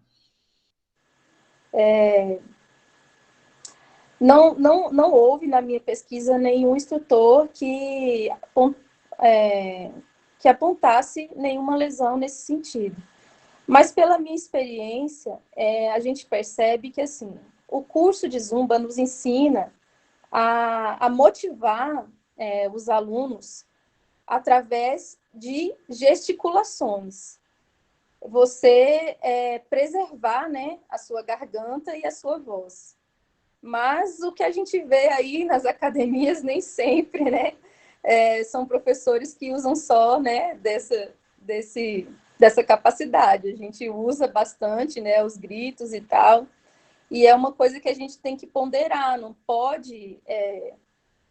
Não houve na minha pesquisa nenhum instrutor que apontasse nenhuma lesão nesse sentido. Mas pela minha experiência, a gente percebe que assim, o curso de Zumba nos ensina a motivar os alunos através de gesticulações. Você preservar, né, a sua garganta e a sua voz. Mas o que a gente vê aí nas academias nem sempre, né, são professores que usam só, né, dessa capacidade. A gente usa bastante, né, os gritos e tal. E é uma coisa que a gente tem que ponderar, não pode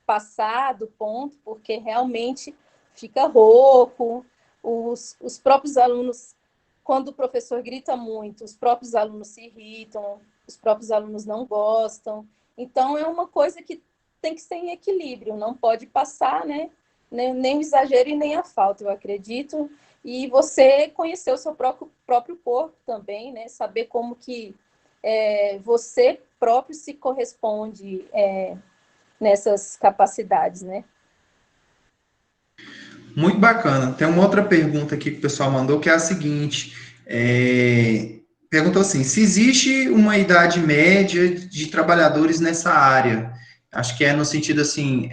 passar do ponto, porque realmente fica rouco. Os próprios alunos, quando o professor grita muito, os próprios alunos se irritam, os próprios alunos não gostam. Então, é uma coisa que tem que ser em equilíbrio, não pode passar, né? Nem o exagero e nem a falta, eu acredito. E você conhecer o seu próprio corpo também, né? Saber como que você próprio se corresponde nessas capacidades, né? Muito bacana. Tem uma outra pergunta aqui que o pessoal mandou, que é a seguinte, perguntou assim, se existe uma idade média de trabalhadores nessa área, Acho que é no sentido, assim,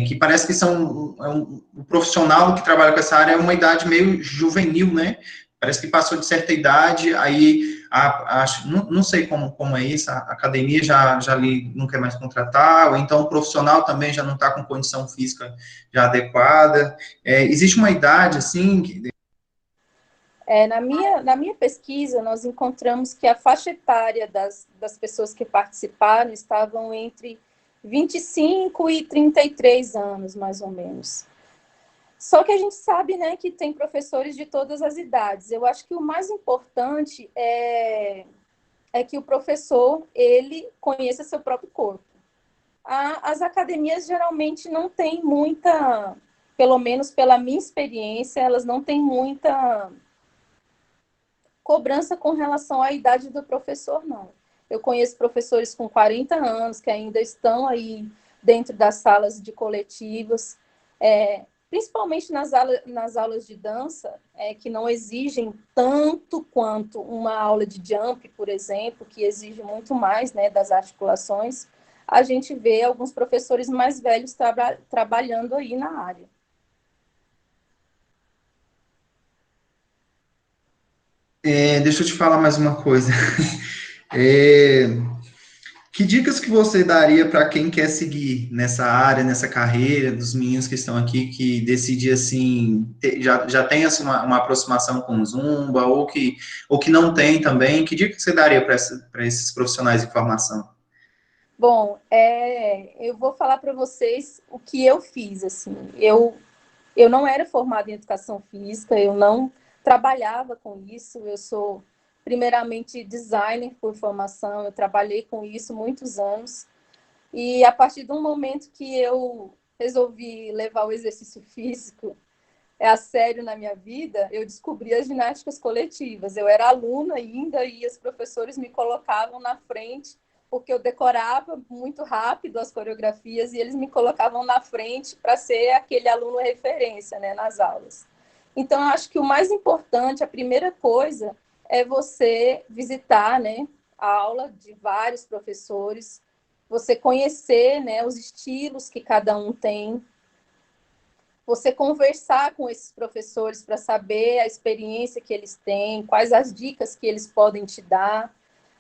que parece que o profissional que trabalha com essa área é uma idade meio juvenil, né? Parece que passou de certa idade, aí, não sei como é isso, a academia já não quer mais contratar, ou então o profissional também já não está com condição física já adequada. Existe uma idade, assim, Na minha pesquisa, nós encontramos que a faixa etária das pessoas que participaram estavam entre 25 e 33 anos, mais ou menos. Só que a gente sabe, né, que tem professores de todas as idades. Eu acho que o mais importante é que o professor, ele conheça seu próprio corpo. As academias geralmente não têm muita, pelo menos pela minha experiência, elas não têm muita cobrança com relação à idade do professor, não. Eu conheço professores com 40 anos que ainda estão aí dentro das salas de coletivas, principalmente nas aulas de dança, que não exigem tanto quanto uma aula de jump, por exemplo, que exige muito mais, né, das articulações. A gente vê alguns professores mais velhos trabalhando aí na área. Deixa eu te falar mais uma coisa. Que dicas que você daria para quem quer seguir nessa área, nessa carreira, dos meninos que estão aqui, que decide, assim, já tem assim, uma aproximação com o Zumba, ou que não tem também, que dica que você daria para esses profissionais de formação? Bom, eu vou falar para vocês o que eu fiz, assim. Eu não era formada em educação física, eu não trabalhava com isso, eu sou primeiramente designer por formação, eu trabalhei com isso muitos anos, e a partir do momento que eu resolvi levar o exercício físico a sério na minha vida, eu descobri as ginásticas coletivas. Eu era aluna ainda e os professores me colocavam na frente, porque eu decorava muito rápido as coreografias e eles me colocavam na frente para ser aquele aluno referência, né, nas aulas. Então, eu acho que o mais importante, a primeira coisa, é você visitar, né, a aula de vários professores, você conhecer, né, os estilos que cada um tem, você conversar com esses professores para saber a experiência que eles têm, quais as dicas que eles podem te dar,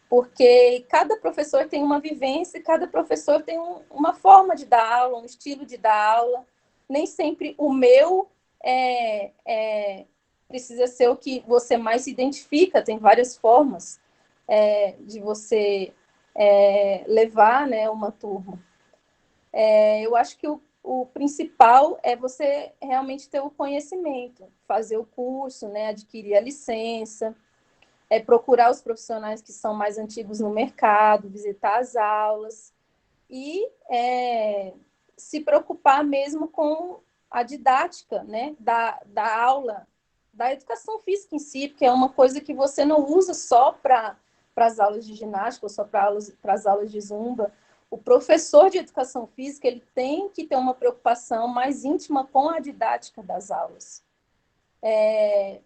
porque cada professor tem uma vivência, cada professor tem uma forma de dar aula, um estilo de dar aula. Nem sempre o meu precisa ser o que você mais se identifica, tem várias formas de você levar, né, uma turma. Eu acho que o principal é você realmente ter o conhecimento, fazer o curso, né, adquirir a licença, procurar os profissionais que são mais antigos no mercado, visitar as aulas e se preocupar mesmo com a didática, né, da aula, da educação física em si, porque é uma coisa que você não usa só para as aulas de ginástica ou só para as aulas de zumba. O professor de educação física, ele tem que ter uma preocupação mais íntima com a didática das aulas. É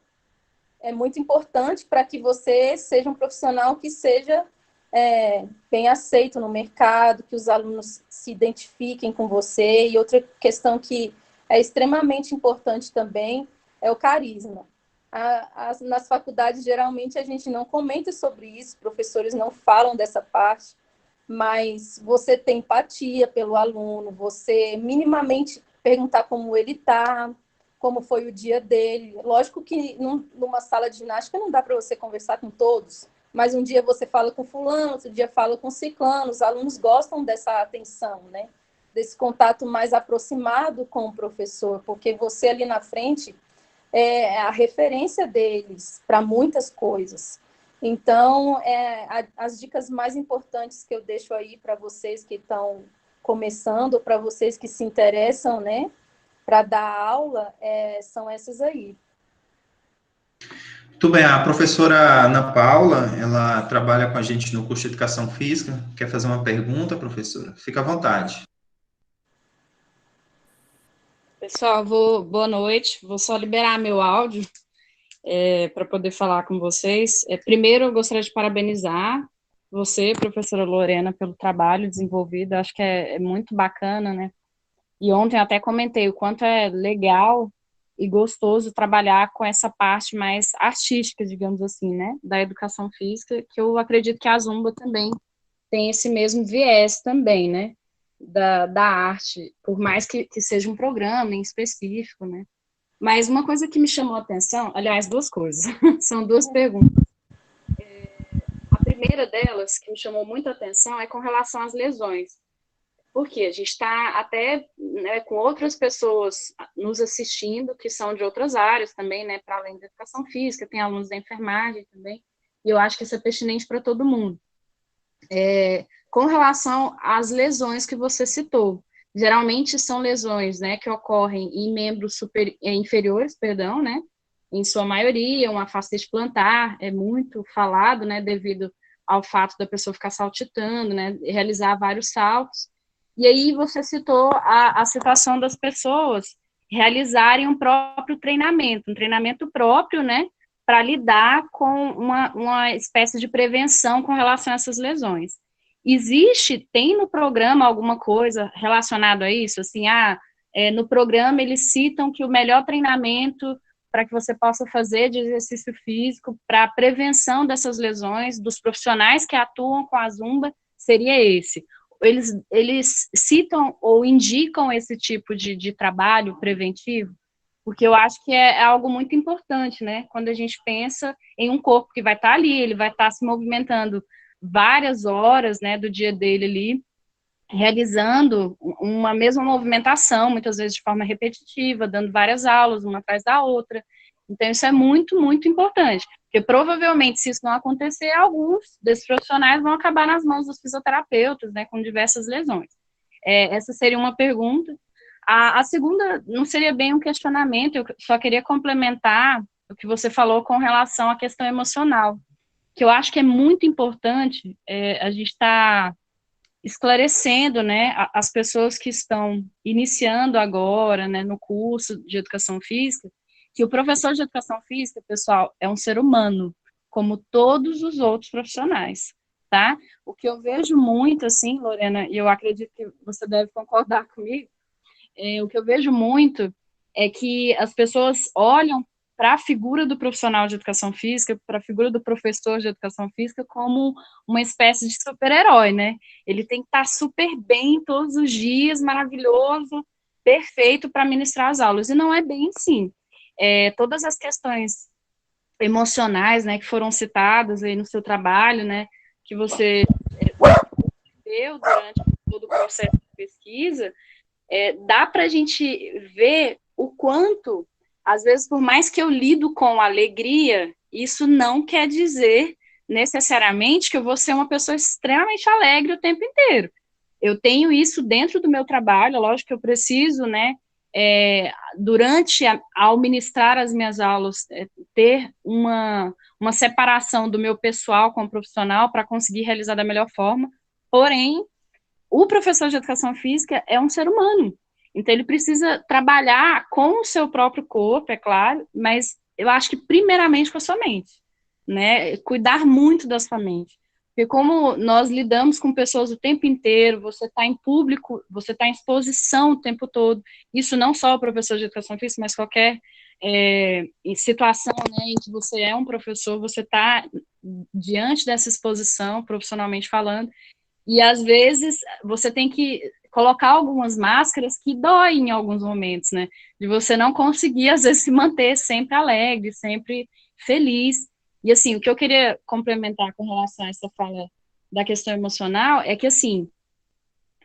muito importante para que você seja um profissional que seja bem aceito no mercado, que os alunos se identifiquem com você. E outra questão que é extremamente importante também é o carisma. Nas faculdades, geralmente, a gente não comenta sobre isso, professores não falam dessa parte, mas você tem empatia pelo aluno, você minimamente perguntar como ele está, como foi o dia dele. Lógico que numa sala de ginástica não dá para você conversar com todos, mas um dia você fala com fulano, outro dia fala com ciclano. Os alunos gostam dessa atenção, né? Desse contato mais aproximado com o professor, porque você ali na frente é a referência deles para muitas coisas. Então, as dicas mais importantes que eu deixo aí para vocês que estão começando, para vocês que se interessam, né, para dar aula, são essas aí. Muito bem, a professora Ana Paula, ela trabalha com a gente no curso de Educação Física. Quer fazer uma pergunta, professora? Fica à vontade. Pessoal, boa noite. Vou só liberar meu áudio para poder falar com vocês. Primeiro, eu gostaria de parabenizar você, professora Lorena, pelo trabalho desenvolvido, acho que é muito bacana, né? E ontem eu até comentei o quanto é legal e gostoso trabalhar com essa parte mais artística, digamos assim, né, da educação física, que eu acredito que a Zumba também tem esse mesmo viés também, né, da arte, por mais que seja um programa em específico, né. Mas uma coisa que me chamou a atenção, aliás, duas coisas, são duas perguntas. A primeira delas, que me chamou muito a atenção, é com relação às lesões. Porque a gente está até, né, com outras pessoas nos assistindo, que são de outras áreas também, né, para além da educação física, tem alunos da enfermagem também, e eu acho que isso é pertinente para todo mundo. Com relação às lesões que você citou, geralmente são lesões, né, que ocorrem em membros inferiores, perdão, né, em sua maioria, uma fascite plantar é muito falado, né, devido ao fato da pessoa ficar saltitando, né, realizar vários saltos. E aí você citou a situação das pessoas realizarem um próprio treinamento, um treinamento próprio, né, para lidar com uma espécie de prevenção com relação a essas lesões. Tem no programa alguma coisa relacionada a isso? Assim, no programa eles citam que o melhor treinamento para que você possa fazer de exercício físico para a prevenção dessas lesões, dos profissionais que atuam com a Zumba, seria esse. Eles citam ou indicam esse tipo de trabalho preventivo? Porque eu acho que é algo muito importante, né? Quando a gente pensa em um corpo que vai estar ali, ele vai estar se movimentando várias horas, né, do dia dele ali, realizando uma mesma movimentação, muitas vezes de forma repetitiva, dando várias aulas, uma atrás da outra. Então, isso é muito, muito importante, porque provavelmente, se isso não acontecer, alguns desses profissionais vão acabar nas mãos dos fisioterapeutas, né, com diversas lesões. Essa seria uma pergunta. A segunda não seria bem um questionamento, eu só queria complementar o que você falou com relação à questão emocional, que eu acho que é muito importante a gente estar esclarecendo, né, as pessoas que estão iniciando agora, né, no curso de educação física, que o professor de educação física, pessoal, é um ser humano, como todos os outros profissionais, tá? O que eu vejo muito, assim, Lorena, e eu acredito que você deve concordar comigo, o que eu vejo muito é que as pessoas olham para a figura do profissional de educação física, para a figura do professor de educação física, como uma espécie de super-herói, né? Ele tem que estar super bem todos os dias, maravilhoso, perfeito para ministrar as aulas. E não é bem assim. Todas as questões emocionais, né, que foram citadas aí no seu trabalho, né, que você deu durante todo o processo de pesquisa, dá para a gente ver o quanto, às vezes, por mais que eu lido com alegria, isso não quer dizer necessariamente que eu vou ser uma pessoa extremamente alegre o tempo inteiro. Eu tenho isso dentro do meu trabalho, lógico que eu preciso, né, ao ministrar as minhas aulas, ter uma separação do meu pessoal com o profissional para conseguir realizar da melhor forma, porém, o professor de educação física é um ser humano, então ele precisa trabalhar com o seu próprio corpo, é claro, mas eu acho que primeiramente com a sua mente, né, cuidar muito da sua mente, porque como nós lidamos com pessoas o tempo inteiro, você está em público, você está em exposição o tempo todo, isso não só o professor de educação física, mas qualquer em situação, né, em que você é um professor, você está diante dessa exposição, profissionalmente falando, e às vezes você tem que colocar algumas máscaras que doem em alguns momentos, né? De você não conseguir, às vezes, se manter sempre alegre, sempre feliz. E assim, o que eu queria complementar com relação a essa fala da questão emocional é que, assim,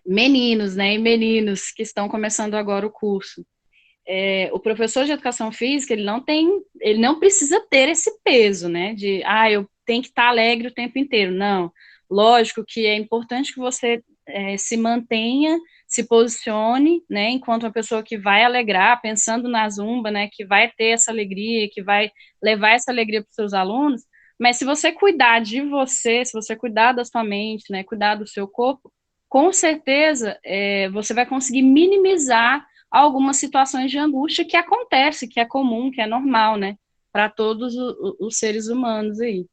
meninos, né, e meninos que estão começando agora o curso, o professor de educação física, ele não precisa ter esse peso, né, de, eu tenho que estar alegre o tempo inteiro, não. Lógico que é importante que você se mantenha, se posicione, né, enquanto uma pessoa que vai alegrar, pensando na Zumba, né, que vai ter essa alegria, que vai levar essa alegria para os seus alunos, mas se você cuidar de você, se você cuidar da sua mente, né, cuidar do seu corpo, com certeza você vai conseguir minimizar algumas situações de angústia que acontece, que é comum, que é normal, né, para todos os seres humanos aí.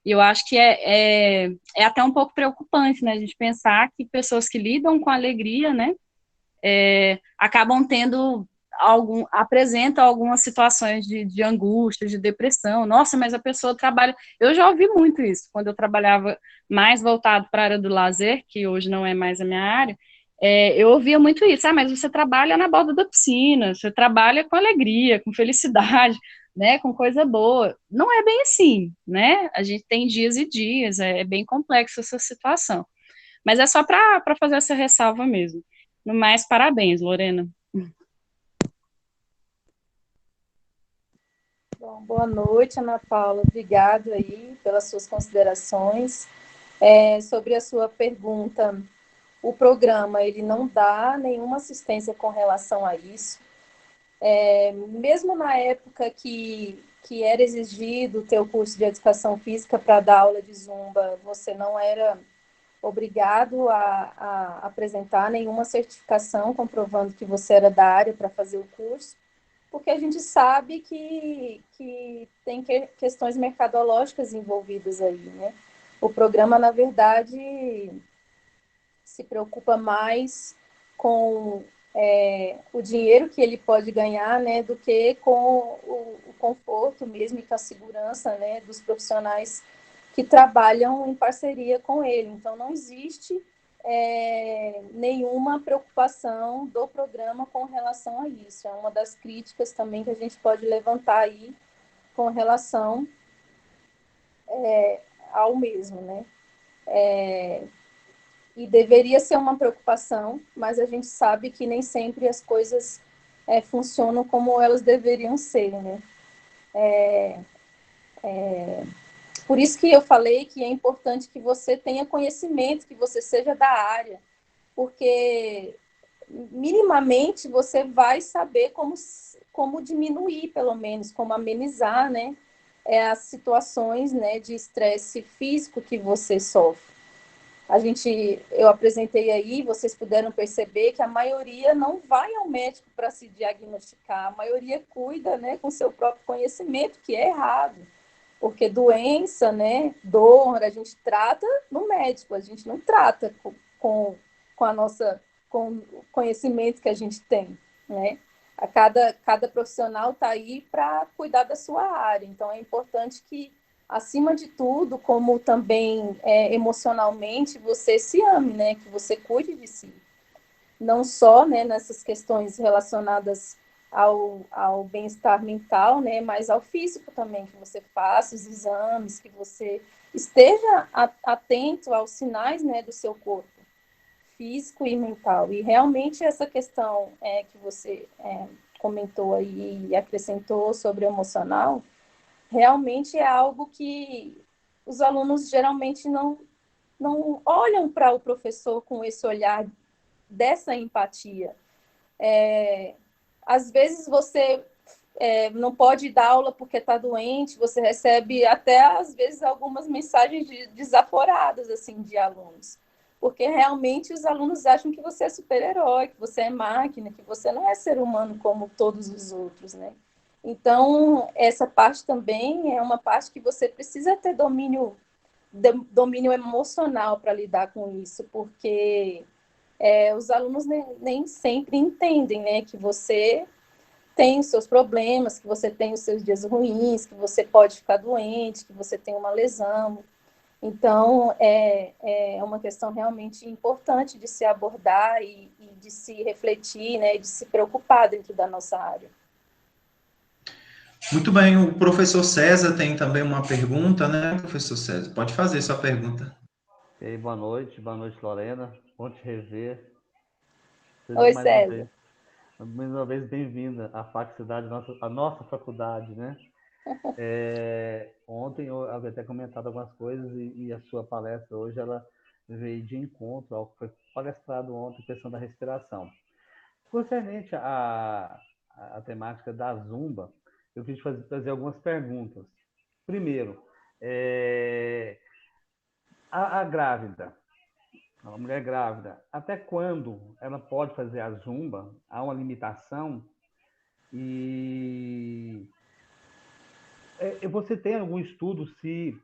E eu acho que é até um pouco preocupante, né, a gente pensar que pessoas que lidam com alegria, né, acabam tendo apresentam algumas situações de angústia, de depressão. Nossa, mas a pessoa trabalha. Eu já ouvi muito isso quando eu trabalhava mais voltado para a área do lazer, que hoje não é mais a minha área. Eu ouvia muito isso. Ah, mas você trabalha na borda da piscina, você trabalha com alegria, com felicidade, né, com coisa boa. Não é bem assim, né? A gente tem dias e dias, é bem complexo essa situação. Mas é só para fazer essa ressalva mesmo. No mais, parabéns, Lorena. Bom, boa noite, Ana Paula. Obrigado aí pelas suas considerações. Sobre a sua pergunta, o programa ele não dá nenhuma assistência com relação a isso. Mesmo na época que era exigido ter o curso de educação física para dar aula de zumba, você não era obrigado a apresentar nenhuma certificação comprovando que você era da área para fazer o curso, porque a gente sabe que tem questões mercadológicas envolvidas aí, né? O programa, na verdade, se preocupa mais com o dinheiro que ele pode ganhar, né, do que com o conforto mesmo e com a segurança, né, dos profissionais que trabalham em parceria com ele. Então, não existe nenhuma preocupação do programa com relação a isso. É uma das críticas também que a gente pode levantar aí com relação ao mesmo, né? E deveria ser uma preocupação, mas a gente sabe que nem sempre as coisas funcionam como elas deveriam ser, né? Por isso que eu falei que é importante que você tenha conhecimento, que você seja da área, porque minimamente você vai saber como diminuir, pelo menos, como amenizar, né, as situações, né, de estresse físico que você sofre. Eu apresentei aí, vocês puderam perceber que a maioria não vai ao médico para se diagnosticar, a maioria cuida, né, com seu próprio conhecimento, que é errado, porque doença, né, dor, a gente trata no médico, a gente não trata com a nossa, com o conhecimento que a gente tem, né? Cada profissional está aí para cuidar da sua área, então é importante que acima de tudo, como também emocionalmente, você se ame, né? Que você cuide de si. Não só, né, nessas questões relacionadas ao bem-estar mental, né, mas ao físico também, que você faça os exames, que você esteja atento aos sinais, né, do seu corpo, físico e mental. E realmente essa questão que você comentou aí e acrescentou sobre o emocional, realmente é algo que os alunos geralmente não olham para o professor com esse olhar dessa empatia. Às vezes você não pode dar aula porque está doente, você recebe até, às vezes, algumas mensagens desaforadas assim, de alunos. Porque realmente os alunos acham que você é super-herói, que você é máquina, que você não é ser humano como todos os outros, né? Então, essa parte também é uma parte que você precisa ter domínio emocional para lidar com isso, porque os alunos nem sempre entendem, né, que você tem os seus problemas, que você tem os seus dias ruins, que você pode ficar doente, que você tem uma lesão. Então, é uma questão realmente importante de se abordar e de se refletir, né, de se preocupar dentro da nossa área. Muito bem, o professor César tem também uma pergunta, né, professor César? Pode fazer sua pergunta. E aí, boa noite, Lorena. Bom te rever. Seja Oi, César. mais uma vez bem-vinda à faculdade, à nossa faculdade, né? Ontem eu havia até comentado algumas coisas e a sua palestra hoje ela veio de encontro ao que foi palestrado ontem, a questão da respiração. Concernente à temática da Zumba, eu quis fazer algumas perguntas. Primeiro, a grávida, a mulher grávida, até quando ela pode fazer a Zumba? Há uma limitação? E você tem algum estudo se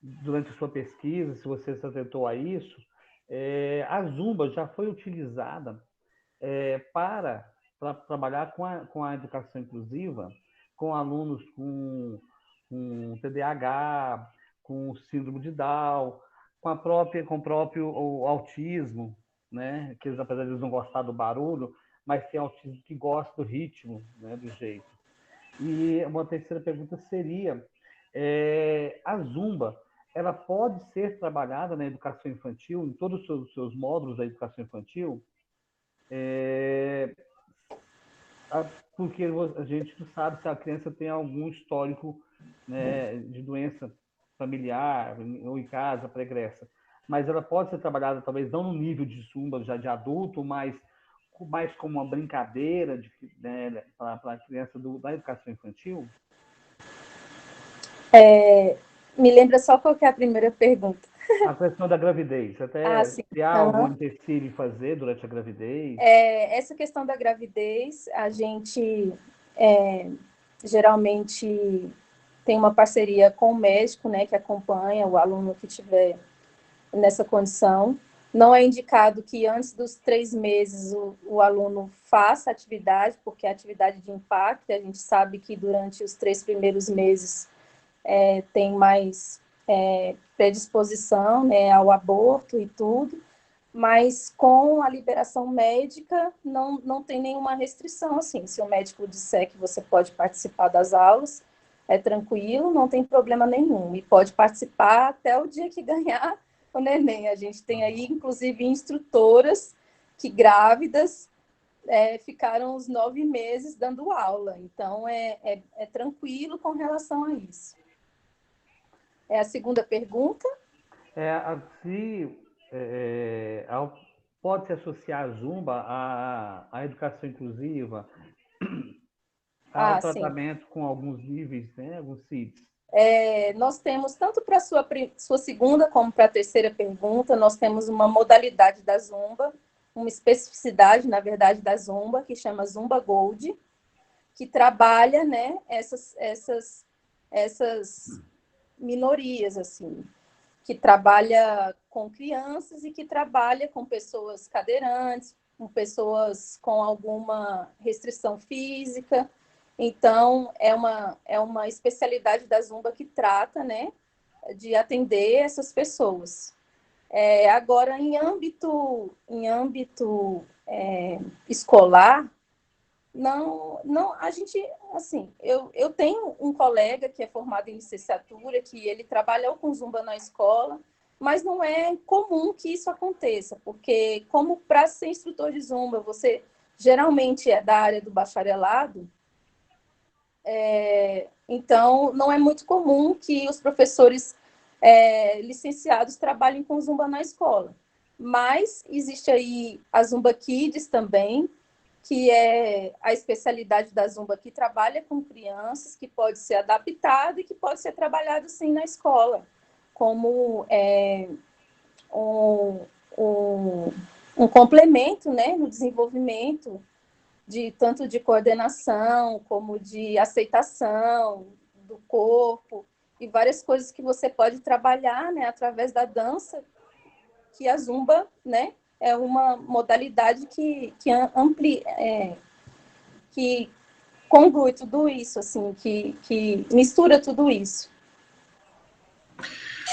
durante a sua pesquisa, se você se atentou a isso, a Zumba já foi utilizada para trabalhar com a educação inclusiva, com alunos com TDAH, com síndrome de Down, com o próprio autismo, né? Que eles, apesar de eles não gostar do barulho, mas tem autismo que gosta do ritmo, né? Do jeito. E uma terceira pergunta seria, a Zumba, ela pode ser trabalhada na educação infantil, em todos os seus módulos da educação infantil? Porque a gente não sabe se a criança tem algum histórico, né, de doença familiar ou em casa, pregressa. Mas ela pode ser trabalhada, talvez não no nível de Zumba já de adulto, mas mais como uma brincadeira, né, para a criança da educação infantil? Me lembra só qual que é a primeira pergunta. A questão da gravidez, até sim. se há algum empecilho em fazer durante a gravidez? Essa questão da gravidez, a gente geralmente tem uma parceria com o médico, né, que acompanha o aluno que tiver nessa condição. Não é indicado que antes dos 3 meses o aluno faça atividade, porque a atividade de impacto, a gente sabe que durante os 3 primeiros meses tem mais predisposição, né, ao aborto e tudo, mas com a liberação médica não tem nenhuma restrição, assim, se o médico disser que você pode participar das aulas, é tranquilo, não tem problema nenhum, e pode participar até o dia que ganhar o neném. A gente tem aí, inclusive, instrutoras que grávidas ficaram os 9 meses dando aula, então é tranquilo com relação a isso. É a segunda pergunta? Pode-se associar a Zumba à educação inclusiva, ao tratamento com alguns níveis, né, alguns CIDs? Nós temos, tanto para a sua segunda como para a terceira pergunta, nós temos uma modalidade da Zumba, uma especificidade, na verdade, da Zumba, que chama Zumba Gold, que trabalha, né, essas minorias, assim, que trabalha com crianças e que trabalha com pessoas cadeirantes, com pessoas com alguma restrição física. Então, é uma especialidade da Zumba que trata, né, de atender essas pessoas. Agora, em âmbito escolar, não, a gente, assim, eu tenho um colega que é formado em licenciatura, que ele trabalhou com Zumba na escola, mas não é comum que isso aconteça, porque como para ser instrutor de Zumba, você geralmente é da área do bacharelado, então não é muito comum que os professores licenciados trabalhem com Zumba na escola. Mas existe aí a Zumba Kids também, que é a especialidade da Zumba que trabalha com crianças, que pode ser adaptado e que pode ser trabalhado, sim, na escola, como um complemento, né, no desenvolvimento tanto de coordenação, como de aceitação do corpo, e várias coisas que você pode trabalhar, né, através da dança, que a Zumba, né, é uma modalidade que amplia, que congrui tudo isso, assim, que mistura tudo isso.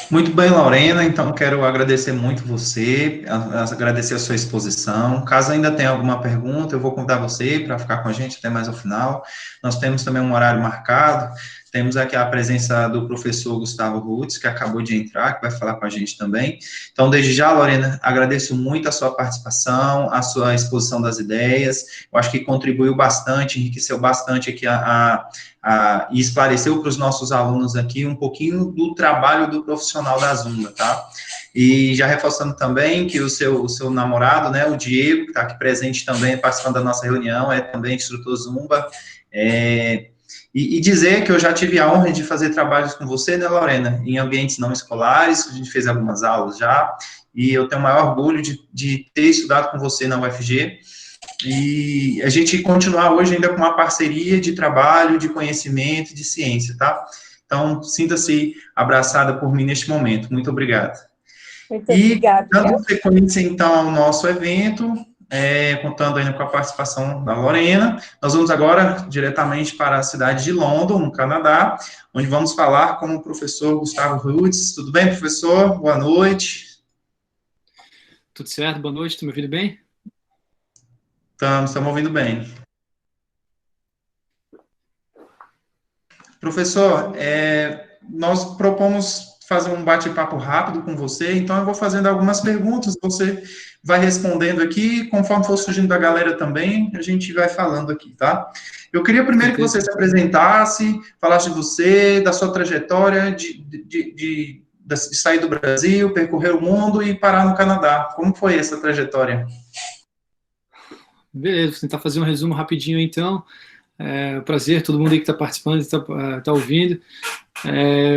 Muito bem, Lorena, então quero agradecer muito você, agradecer a sua exposição. Caso ainda tenha alguma pergunta, eu vou convidar você para ficar com a gente até mais ao final. Nós temos também um horário marcado, temos aqui a presença do professor Gustavo Rutz, que acabou de entrar, que vai falar com a gente também. Então, desde já, Lorena, agradeço muito a sua participação, a sua exposição das ideias, eu acho que contribuiu bastante, enriqueceu bastante aqui e esclareceu para os nossos alunos aqui um pouquinho do trabalho do profissional da Zumba, tá? E já reforçando também que o seu namorado, né, o Diego, que está aqui presente também, participando da nossa reunião, é também instrutor Zumba, e dizer que eu já tive a honra de fazer trabalhos com você, né, Lorena, em ambientes não escolares, a gente fez algumas aulas já, e eu tenho o maior orgulho de ter estudado com você na UFG, e a gente continuar hoje ainda com uma parceria de trabalho, de conhecimento, de ciência, tá? Então, sinta-se abraçada por mim neste momento. Muito obrigado. Muito obrigada. Dando sequência, então, ao nosso evento, contando ainda com a participação da Lorena, nós vamos agora diretamente para a cidade de London, no Canadá, onde vamos falar com o professor Gustavo Rutz. Tudo bem, professor? Boa noite. Tudo certo? Boa noite. Estão me ouvindo bem? Estamos ouvindo bem. Professor, nós propomos fazer um bate-papo rápido com você, então eu vou fazendo algumas perguntas, você vai respondendo aqui, conforme for surgindo da galera também, a gente vai falando aqui, tá? Eu queria primeiro que você se apresentasse, falasse de você, da sua trajetória de sair do Brasil, percorrer o mundo e parar no Canadá. Como foi essa trajetória? Beleza, vou tentar fazer um resumo rapidinho, então. Prazer, todo mundo aí que está participando, está ouvindo.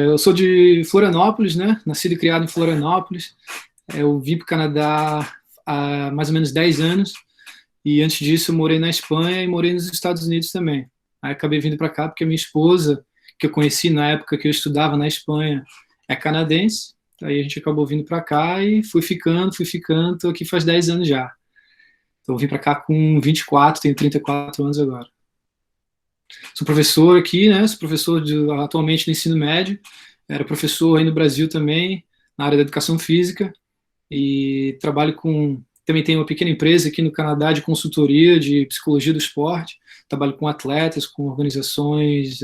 Eu sou de Florianópolis, né? Nascido e criado em Florianópolis. Eu vim para o Canadá há mais ou menos 10 anos. E antes disso eu morei na Espanha e morei nos Estados Unidos também. Aí acabei vindo para cá porque a minha esposa, que eu conheci na época que eu estudava na Espanha, é canadense. Aí a gente acabou vindo para cá e fui ficando, estou aqui faz 10 anos já. Então eu vim para cá com 24, tenho 34 anos agora. Sou professor aqui, né? Sou professor atualmente no ensino médio. Era professor aí no Brasil também, na área da educação física. E trabalho também tenho uma pequena empresa aqui no Canadá de consultoria de psicologia do esporte. Trabalho com atletas, com organizações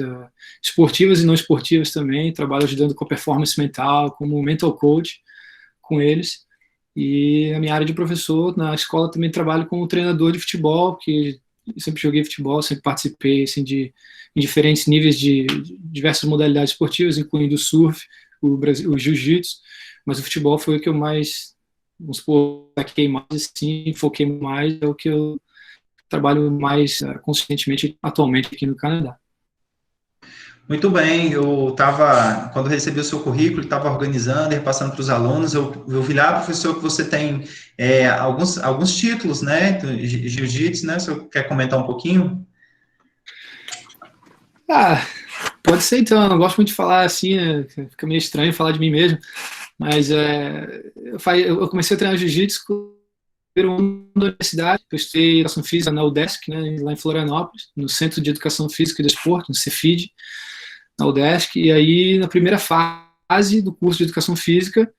esportivas e não esportivas também. Trabalho ajudando com a performance mental, como mental coach com eles. E a minha área de professor, na escola também trabalho como treinador de futebol, que eu sempre joguei futebol, sempre participei assim, em diferentes níveis de diversas modalidades esportivas, incluindo o surf, o jiu-jitsu, mas o futebol foi o que eu mais, vamos supor, taquei mais, assim, foquei mais, é o que eu trabalho mais conscientemente atualmente aqui no Canadá. Muito bem, quando recebi o seu currículo, estava organizando e repassando para os alunos, eu vi lá, professor, que você tem alguns títulos, né, de jiu-jitsu, né, o senhor quer comentar um pouquinho? Pode ser então, eu não gosto muito de falar assim, né, fica meio estranho falar de mim mesmo, mas eu comecei a treinar jiu-jitsu da universidade, eu estudei educação física na UDESC, né, lá em Florianópolis, no Centro de Educação Física e Desporto, no CEFID, na UDESC, e aí na primeira fase do curso de Educação Física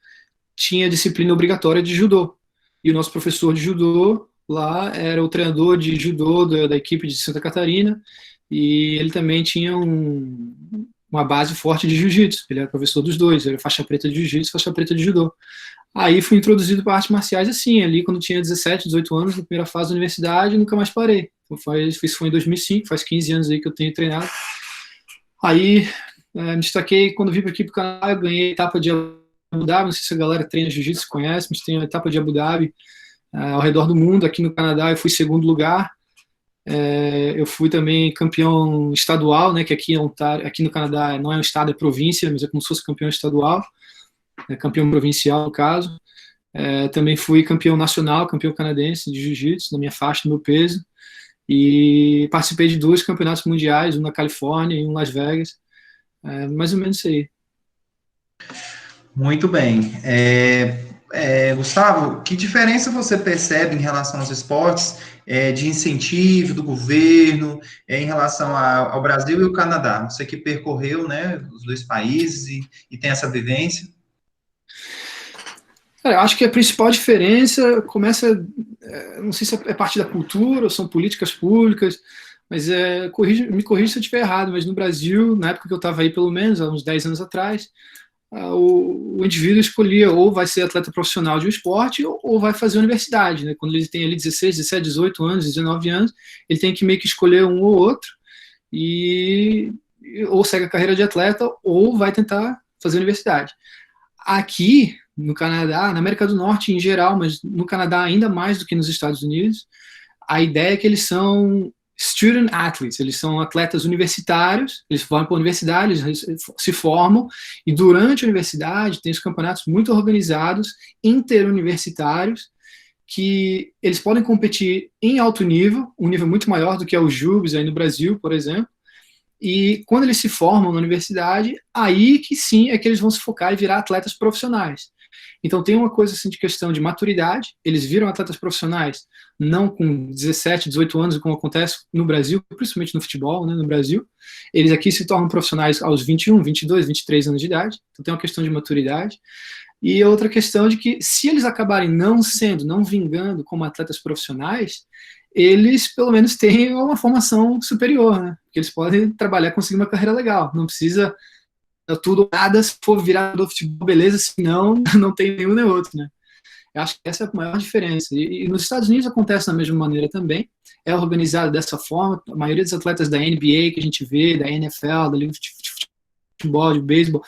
tinha a disciplina obrigatória de judô, e o nosso professor de judô lá era o treinador de judô da equipe de Santa Catarina, e ele também tinha uma base forte de jiu-jitsu, ele era professor dos dois, era faixa preta de jiu-jitsu, faixa preta de judô. Aí fui introduzido para artes marciais assim, ali quando tinha 17, 18 anos, na primeira fase da universidade, nunca mais parei. Isso foi em 2005, faz 15 anos aí que eu tenho treinado. Aí me destaquei, quando vim aqui para o Canadá, eu ganhei a etapa de Abu Dhabi, não sei se a galera treina jiu-jitsu conhece, mas tem a etapa de Abu Dhabi ao redor do mundo. Aqui no Canadá eu fui segundo lugar. Eu fui também campeão estadual, né, que aqui no Canadá não é um estado, é província, mas é como se fosse campeão estadual, campeão provincial no caso. Também fui campeão nacional, campeão canadense de jiu-jitsu, na minha faixa, no meu peso. E participei de 2 campeonatos mundiais, um na Califórnia e um em Las Vegas. Mais ou menos isso aí. Muito bem. Gustavo, que diferença você percebe em relação aos esportes de incentivo do governo em relação ao Brasil e ao Canadá? Você que percorreu, né, os 2 países e tem essa vivência. Eu acho que a principal diferença começa, não sei se é parte da cultura ou são políticas públicas, mas me corrija se eu estiver errado, mas no Brasil, na época que eu estava aí, pelo menos, há uns 10 anos atrás, o indivíduo escolhia ou vai ser atleta profissional de um esporte ou vai fazer universidade, né? Quando ele tem ali 16, 17, 18 anos, 19 anos, ele tem que meio que escolher um ou outro, ou segue a carreira de atleta ou vai tentar fazer universidade. Aqui, no Canadá, na América do Norte em geral, mas no Canadá ainda mais do que nos Estados Unidos, a ideia é que eles são student athletes, eles são atletas universitários, eles vão para a universidade, eles se formam, e durante a universidade tem os campeonatos muito organizados, interuniversitários, que eles podem competir em alto nível, um nível muito maior do que é o JUBs aí no Brasil, por exemplo, e quando eles se formam na universidade, aí que sim é que eles vão se focar e virar atletas profissionais. Então tem uma coisa assim de questão de maturidade, eles viram atletas profissionais não com 17, 18 anos, como acontece no Brasil, principalmente no futebol, né, no Brasil. Eles aqui se tornam profissionais aos 21, 22, 23 anos de idade, então tem uma questão de maturidade. E outra questão de que se eles acabarem não vingando como atletas profissionais, eles pelo menos têm uma formação superior, né? Que eles podem trabalhar, conseguir uma carreira legal. Não precisa tudo ou nada, se for virar do futebol, beleza, senão não tem nenhum nem outro, né? Eu acho que essa é a maior diferença. E nos Estados Unidos acontece da mesma maneira também, é organizado dessa forma. A maioria dos atletas da NBA que a gente vê, da NFL, da Liga de Futebol, de beisebol,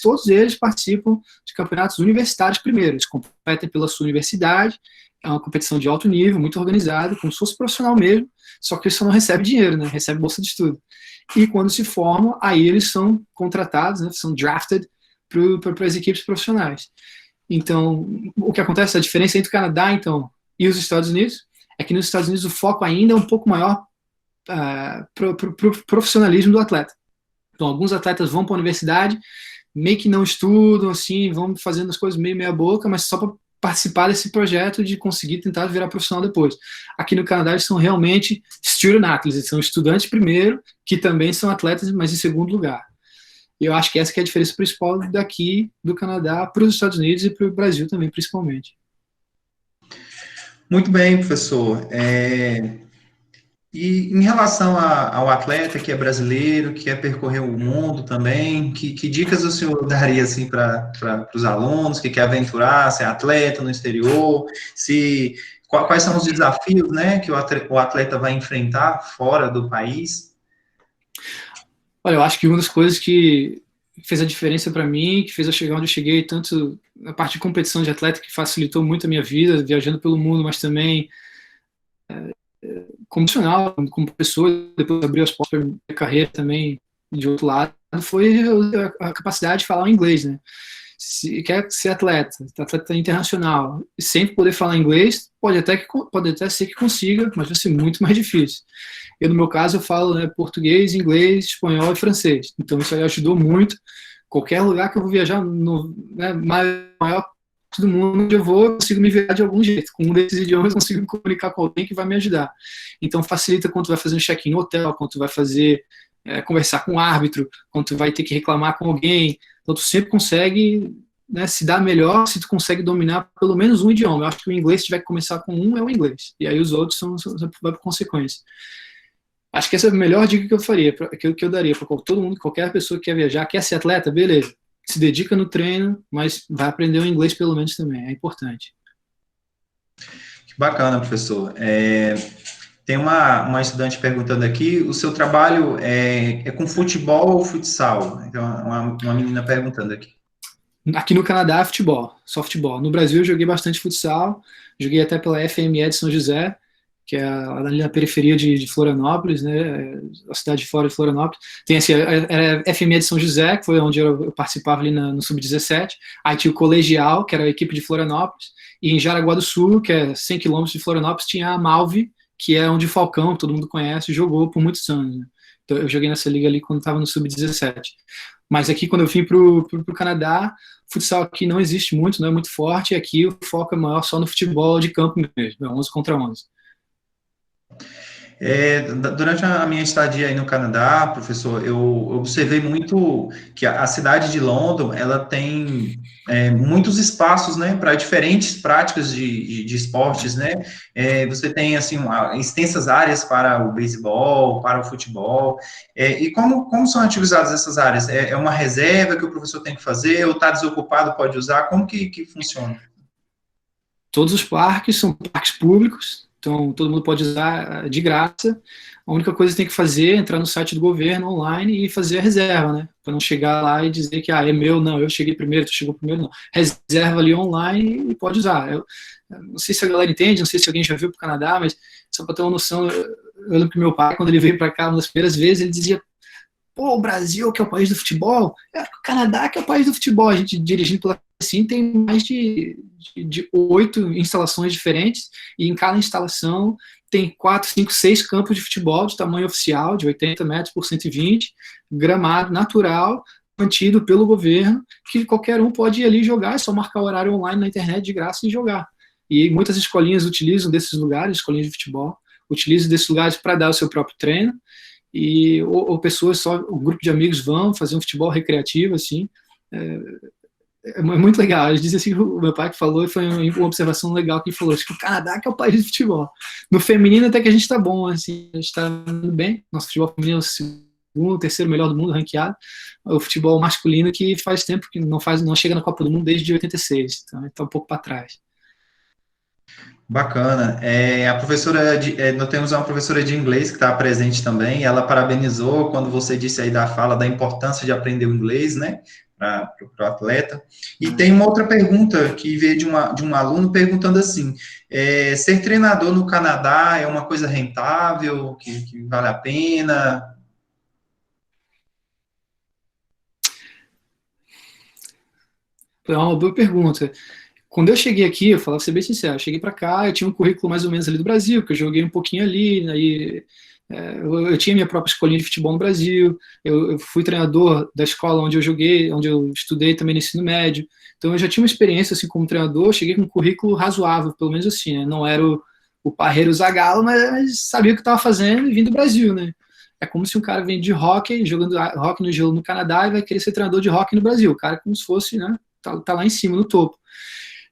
todos eles participam de campeonatos universitários primeiro, eles competem pela sua universidade, é uma competição de alto nível, muito organizada, como se fosse profissional mesmo, só que eles só não recebem dinheiro, né? Recebem bolsa de estudo. E quando se formam, aí eles são contratados, né? São drafted para as equipes profissionais. Então, o que acontece, a diferença entre o Canadá, então, e os Estados Unidos, é que nos Estados Unidos o foco ainda é um pouco maior para o profissionalismo do atleta. Então, alguns atletas vão para a universidade, meio que não estudam, assim, vão fazendo as coisas meia boca, mas só para participar desse projeto de conseguir tentar virar profissional depois. Aqui no Canadá eles são realmente student athletes, eles são estudantes primeiro, que também são atletas, mas em segundo lugar. E eu acho que essa que é a diferença principal daqui do Canadá para os Estados Unidos e para o Brasil também, principalmente. Muito bem, professor. E em relação ao atleta que é brasileiro, que quer percorrer o mundo também, que dicas o senhor daria assim, para os alunos que quer aventurar, ser atleta no exterior, quais são os desafios, né, que o atleta vai enfrentar fora do país? Olha, eu acho que uma das coisas que fez a diferença para mim, que fez eu chegar onde eu cheguei, tanto na parte de competição de atleta, que facilitou muito a minha vida, viajando pelo mundo, mas também como profissional, como pessoa, depois abrir as portas para minha carreira também, de outro lado, foi a capacidade de falar o inglês, né? Se quer ser atleta internacional, e sempre poder falar inglês, pode até ser que consiga, mas vai ser muito mais difícil. No meu caso, eu falo, né, português, inglês, espanhol e francês. Então, isso aí ajudou muito. Qualquer lugar que eu vou viajar, maior parte do mundo onde eu vou, eu consigo me virar de algum jeito. Com um desses idiomas, eu consigo me comunicar com alguém que vai me ajudar. Então, facilita quando tu vai fazer um check-in no hotel, quando tu vai fazer, conversar com o árbitro, quando tu vai ter que reclamar com alguém. Então, tu sempre consegue, né, se dar melhor se tu consegue dominar pelo menos um idioma. Eu acho que o inglês, se tiver que começar com um, é o inglês. E aí os outros vai por consequência. Acho que essa é a melhor dica que eu faria, que eu daria para todo mundo, qualquer pessoa que quer viajar, quer ser atleta, beleza. Se dedica no treino, mas vai aprender o inglês pelo menos também, é importante. Que bacana, professor. Tem uma estudante perguntando aqui, o seu trabalho é com futebol ou futsal? Então, uma menina perguntando aqui. Aqui no Canadá é futebol, só futebol. No Brasil eu joguei bastante futsal, joguei até pela FME de São José, que é ali na periferia de Florianópolis, né, a cidade de fora de Florianópolis. Tem assim, era a FME de São José, que foi onde eu participava ali no Sub-17, aí tinha o Colegial, que era a equipe de Florianópolis, e em Jaraguá do Sul, que é 100 quilômetros de Florianópolis, tinha a Malve, que é onde o Falcão, todo mundo conhece, jogou por muitos anos, né? Então eu joguei nessa liga ali quando estava no Sub-17. Mas aqui, quando eu vim para o Canadá, futsal aqui não existe muito, não é muito forte, e aqui o foco é maior só no futebol de campo mesmo, 11 contra 11. Durante a minha estadia aí no Canadá, professor, eu observei muito que a cidade de London, ela tem muitos espaços, né, para diferentes práticas de esportes, né, você tem, assim, extensas áreas para o beisebol, para o futebol, e como são utilizadas essas áreas? É uma reserva que o professor tem que fazer, ou está desocupado, pode usar? Como que funciona? Todos os parques são parques públicos, então todo mundo pode usar de graça. A única coisa que tem que fazer é entrar no site do governo online e fazer a reserva, né? Para não chegar lá e dizer que é meu, não, eu cheguei primeiro, tu chegou primeiro, não. Reserva ali online e pode usar. Eu não sei se a galera entende, não sei se alguém já viu para o Canadá, mas só para ter uma noção, eu lembro que meu pai, quando ele veio para cá uma das primeiras vezes, ele dizia: pô, o Brasil, que é o país do futebol, o Canadá, que é o país do futebol. A gente dirigindo pela assim, tem mais de 8 instalações diferentes, e em cada instalação tem 4, 5, 6 campos de futebol de tamanho oficial, de 80 metros por 120, gramado natural, mantido pelo governo, que qualquer um pode ir ali jogar, é só marcar o horário online na internet de graça e jogar. E muitas escolinhas utilizam desses lugares, escolinhas de futebol, utilizam desses lugares para dar o seu próprio treino, ou pessoas, só um grupo de amigos vão fazer um futebol recreativo, assim, é muito legal. Eles dizem assim, o meu pai que falou, e foi uma observação legal que ele falou, acho que o Canadá que é o país de futebol. No feminino até que a gente tá bom, assim, a gente tá indo bem, nosso futebol feminino é o segundo, terceiro melhor do mundo, ranqueado. O futebol masculino que faz tempo que não chega na Copa do Mundo desde 86, então está um pouco para trás. Bacana. A professora, nós temos uma professora de inglês que está presente também, ela parabenizou quando você disse aí da fala da importância de aprender o inglês, né, para o atleta. E tem uma outra pergunta que veio de um aluno perguntando assim, ser treinador no Canadá é uma coisa rentável, que vale a pena? É uma boa pergunta. Quando eu cheguei aqui, eu falava, ser bem sincero, eu cheguei para cá, eu tinha um currículo mais ou menos ali do Brasil, que eu joguei um pouquinho ali, aí eu tinha minha própria escolinha de futebol no Brasil, eu fui treinador da escola onde eu joguei, onde eu estudei também no ensino médio, então eu já tinha uma experiência assim como treinador, eu cheguei com um currículo razoável, pelo menos assim, né? Não era o Parreiro Zagallo, mas sabia o que estava fazendo e vim do Brasil, né? É como se um cara vem de hóquei, jogando hóquei no gelo no Canadá e vai querer ser treinador de hóquei no Brasil, o cara é como se fosse, né, tá lá em cima, no topo.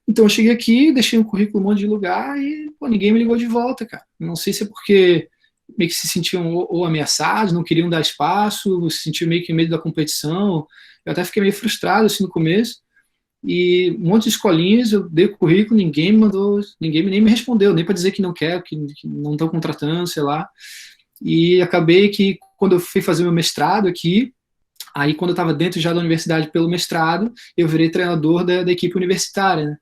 Então eu cheguei aqui, deixei um currículo em um monte de lugar e ninguém me ligou de volta, cara. Não sei se é porque meio que se sentiam ou ameaçados, não queriam dar espaço, se sentiam meio que medo da competição. Eu até fiquei meio frustrado assim no começo. E um monte de escolinhas, eu dei o currículo, ninguém me mandou, ninguém nem me respondeu, nem para dizer que não quer, que não estão contratando, sei lá. E acabei que quando eu fui fazer meu mestrado aqui, aí quando eu estava dentro já da universidade pelo mestrado, eu virei treinador da equipe universitária, né?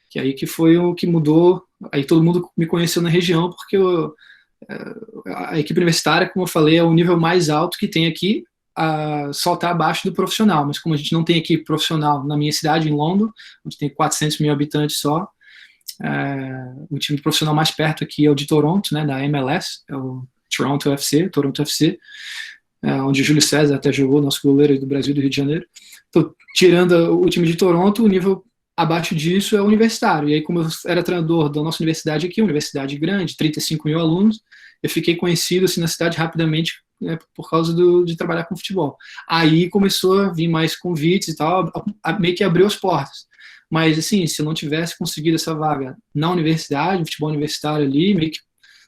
Que aí que foi o que mudou, aí todo mundo me conheceu na região, porque a equipe universitária, como eu falei, é o nível mais alto que tem aqui, só está abaixo do profissional, mas como a gente não tem equipe profissional na minha cidade, em London, onde tem 400 mil habitantes só, o time profissional mais perto aqui é o de Toronto, né, da MLS, é o Toronto FC, onde o Júlio César até jogou, nosso goleiro do Brasil, do Rio de Janeiro. Então, tirando o time de Toronto, o nível abaixo disso é o universitário. E aí, como eu era treinador da nossa universidade aqui, universidade grande, 35 mil alunos, eu fiquei conhecido assim, na cidade rapidamente, né, por causa de trabalhar com futebol. Aí começou a vir mais convites e tal, meio que abriu as portas. Mas, assim, se eu não tivesse conseguido essa vaga na universidade, no futebol universitário ali, meio que,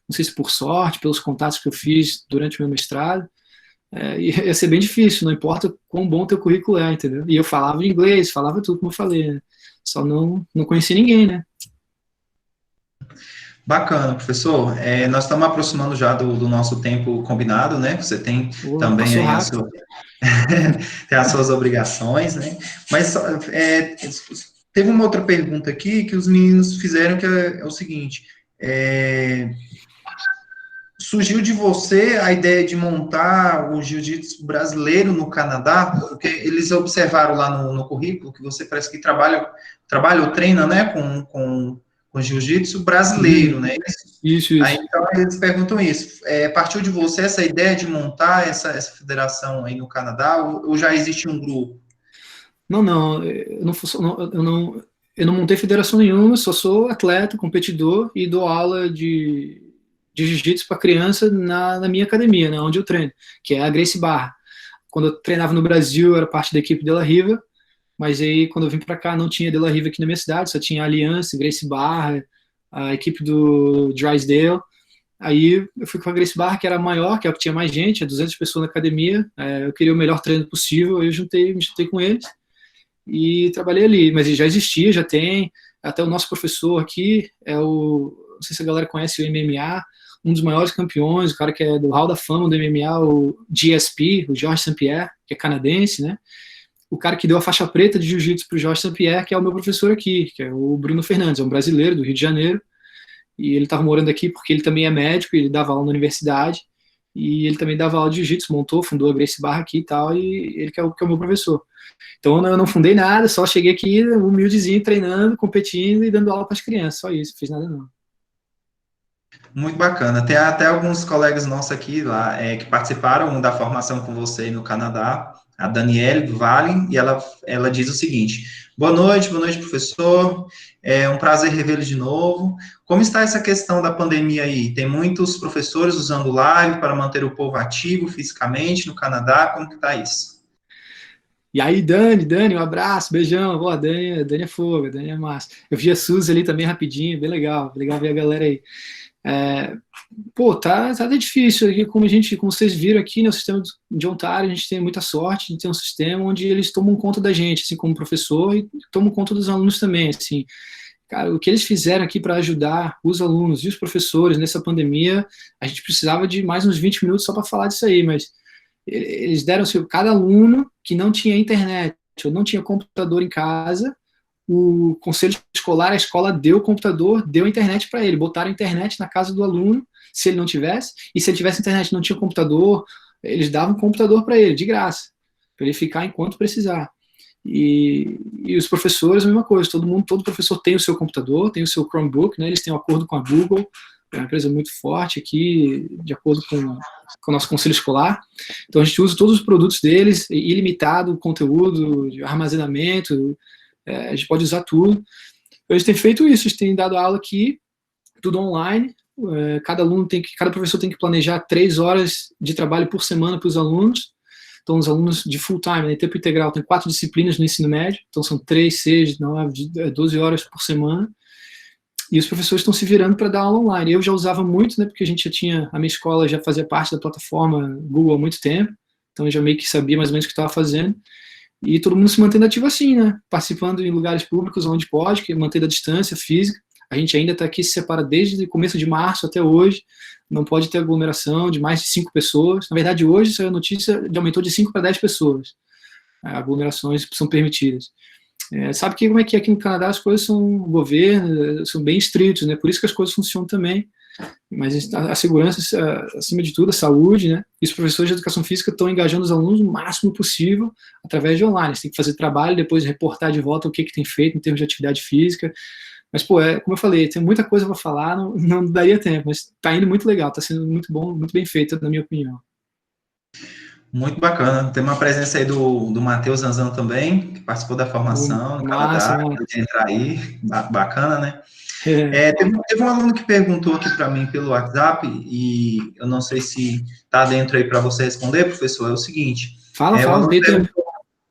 não sei se por sorte, pelos contatos que eu fiz durante o meu mestrado, ia ser bem difícil, não importa quão bom teu currículo é, entendeu? E eu falava inglês, falava tudo, como eu falei, né? Só não conheci ninguém, né? Bacana, professor. Nós estamos aproximando já do nosso tempo combinado, né? Você tem também aí tem as suas obrigações, né? Mas teve uma outra pergunta aqui que os meninos fizeram, que é o seguinte: surgiu de você a ideia de montar o jiu-jitsu brasileiro no Canadá? Porque eles observaram lá no currículo que você parece que trabalha ou treina, né, com jiu-jitsu brasileiro, né? Isso. Aí, então, eles perguntam isso. Partiu de você essa ideia de montar essa federação aí no Canadá, ou já existe um grupo? Não, eu não montei federação nenhuma, só sou atleta, competidor e dou aula de jiu-jitsu para criança na minha academia, né, onde eu treino, que é a Gracie Barra. Quando eu treinava no Brasil, eu era parte da equipe de La Riva, mas aí quando eu vim para cá não tinha de La Riva aqui na minha cidade, só tinha a Aliança, Gracie Barra, a equipe do Drysdale. Aí eu fui com a Gracie Barra, que era maior, que é o que tinha mais gente, 200 pessoas na academia, eu queria o melhor treino possível, aí eu me juntei com eles e trabalhei ali, mas já existia, já tem, até o nosso professor aqui, não sei se a galera conhece o MMA, um dos maiores campeões, o cara que é do Hall da Fama do MMA, o GSP, o Georges St-Pierre, que é canadense, né? O cara que deu a faixa preta de jiu-jitsu para o Georges St-Pierre, que é o meu professor aqui, que é o Bruno Fernandes, é um brasileiro do Rio de Janeiro, e ele estava morando aqui porque ele também é médico, ele dava aula na universidade, e ele também dava aula de jiu-jitsu, fundou a Gracie Barra aqui e tal, e ele que é o meu professor. Então eu não fundei nada, só cheguei aqui humildezinho, treinando, competindo e dando aula para as crianças, só isso, não fiz nada não. Muito bacana. Tem até alguns colegas nossos aqui lá que participaram da formação com você no Canadá, a Daniele do Vale, e ela diz o seguinte: boa noite, professor. É um prazer revê-lo de novo. Como está essa questão da pandemia aí? Tem muitos professores usando live para manter o povo ativo fisicamente no Canadá. Como que está isso? E aí, Dani, um abraço, beijão. Boa, Dani é fogo, Dani é massa. Eu vi a Suzy ali também rapidinho, bem legal ver a galera aí. Tá difícil aqui, como vocês viram aqui, no sistema de Ontário, a gente tem muita sorte de ter um sistema onde eles tomam conta da gente, assim, como professor, e tomam conta dos alunos também, assim. Cara, o que eles fizeram aqui para ajudar os alunos e os professores nessa pandemia, a gente precisava de mais uns 20 minutos só para falar disso aí, mas eles deram, assim, cada aluno que não tinha internet ou não tinha computador em casa, o conselho escolar, a escola deu o computador, deu a internet para ele, botaram a internet na casa do aluno, se ele não tivesse, e se ele tivesse internet e não tinha computador, eles davam um computador para ele, de graça, para ele ficar enquanto precisar. E os professores, a mesma coisa, todo professor tem o seu computador, tem o seu Chromebook, né, eles têm um acordo com a Google, é uma empresa muito forte aqui, de acordo com o nosso conselho escolar. Então a gente usa todos os produtos deles, ilimitado conteúdo, de armazenamento, a gente pode usar tudo. A gente tem feito isso, a gente tem dado aula aqui, tudo online, cada professor tem que planejar 3 horas de trabalho por semana para os alunos. Então, os alunos de full time, né, tempo integral, tem 4 disciplinas no ensino médio, então são 3, 6, 9, 12 horas por semana. E os professores estão se virando para dar aula online. Eu já usava muito, né, porque a minha escola já fazia parte da plataforma Google há muito tempo, então eu já meio que sabia mais ou menos o que estava fazendo. E todo mundo se mantendo ativo assim, né, participando em lugares públicos onde pode, mantendo a distância física. A gente ainda está aqui, se separa desde o começo de março até hoje, não pode ter aglomeração de mais de 5 pessoas. Na verdade, hoje saiu a notícia de aumentou de 5 para 10 pessoas. Aglomerações são permitidas. Sabe como é que aqui no Canadá as coisas são, o governo, são bem estritos, né? Por isso que as coisas funcionam também. Mas a segurança, acima de tudo, a saúde, né? E os professores de educação física estão engajando os alunos o máximo possível através de online. Eles têm que fazer trabalho, depois reportar de volta o que tem feito em termos de atividade física. Mas, como eu falei, tem muita coisa para falar, não daria tempo, mas está indo muito legal, está sendo muito bom, muito bem feito, na minha opinião. Muito bacana. Tem uma presença aí do Matheus Zanzan também, que participou da formação no Canadá, pode entrar aí, bacana, né? Teve um aluno que perguntou aqui para mim pelo WhatsApp, e eu não sei se está dentro aí para você responder, professor, é o seguinte. Fala,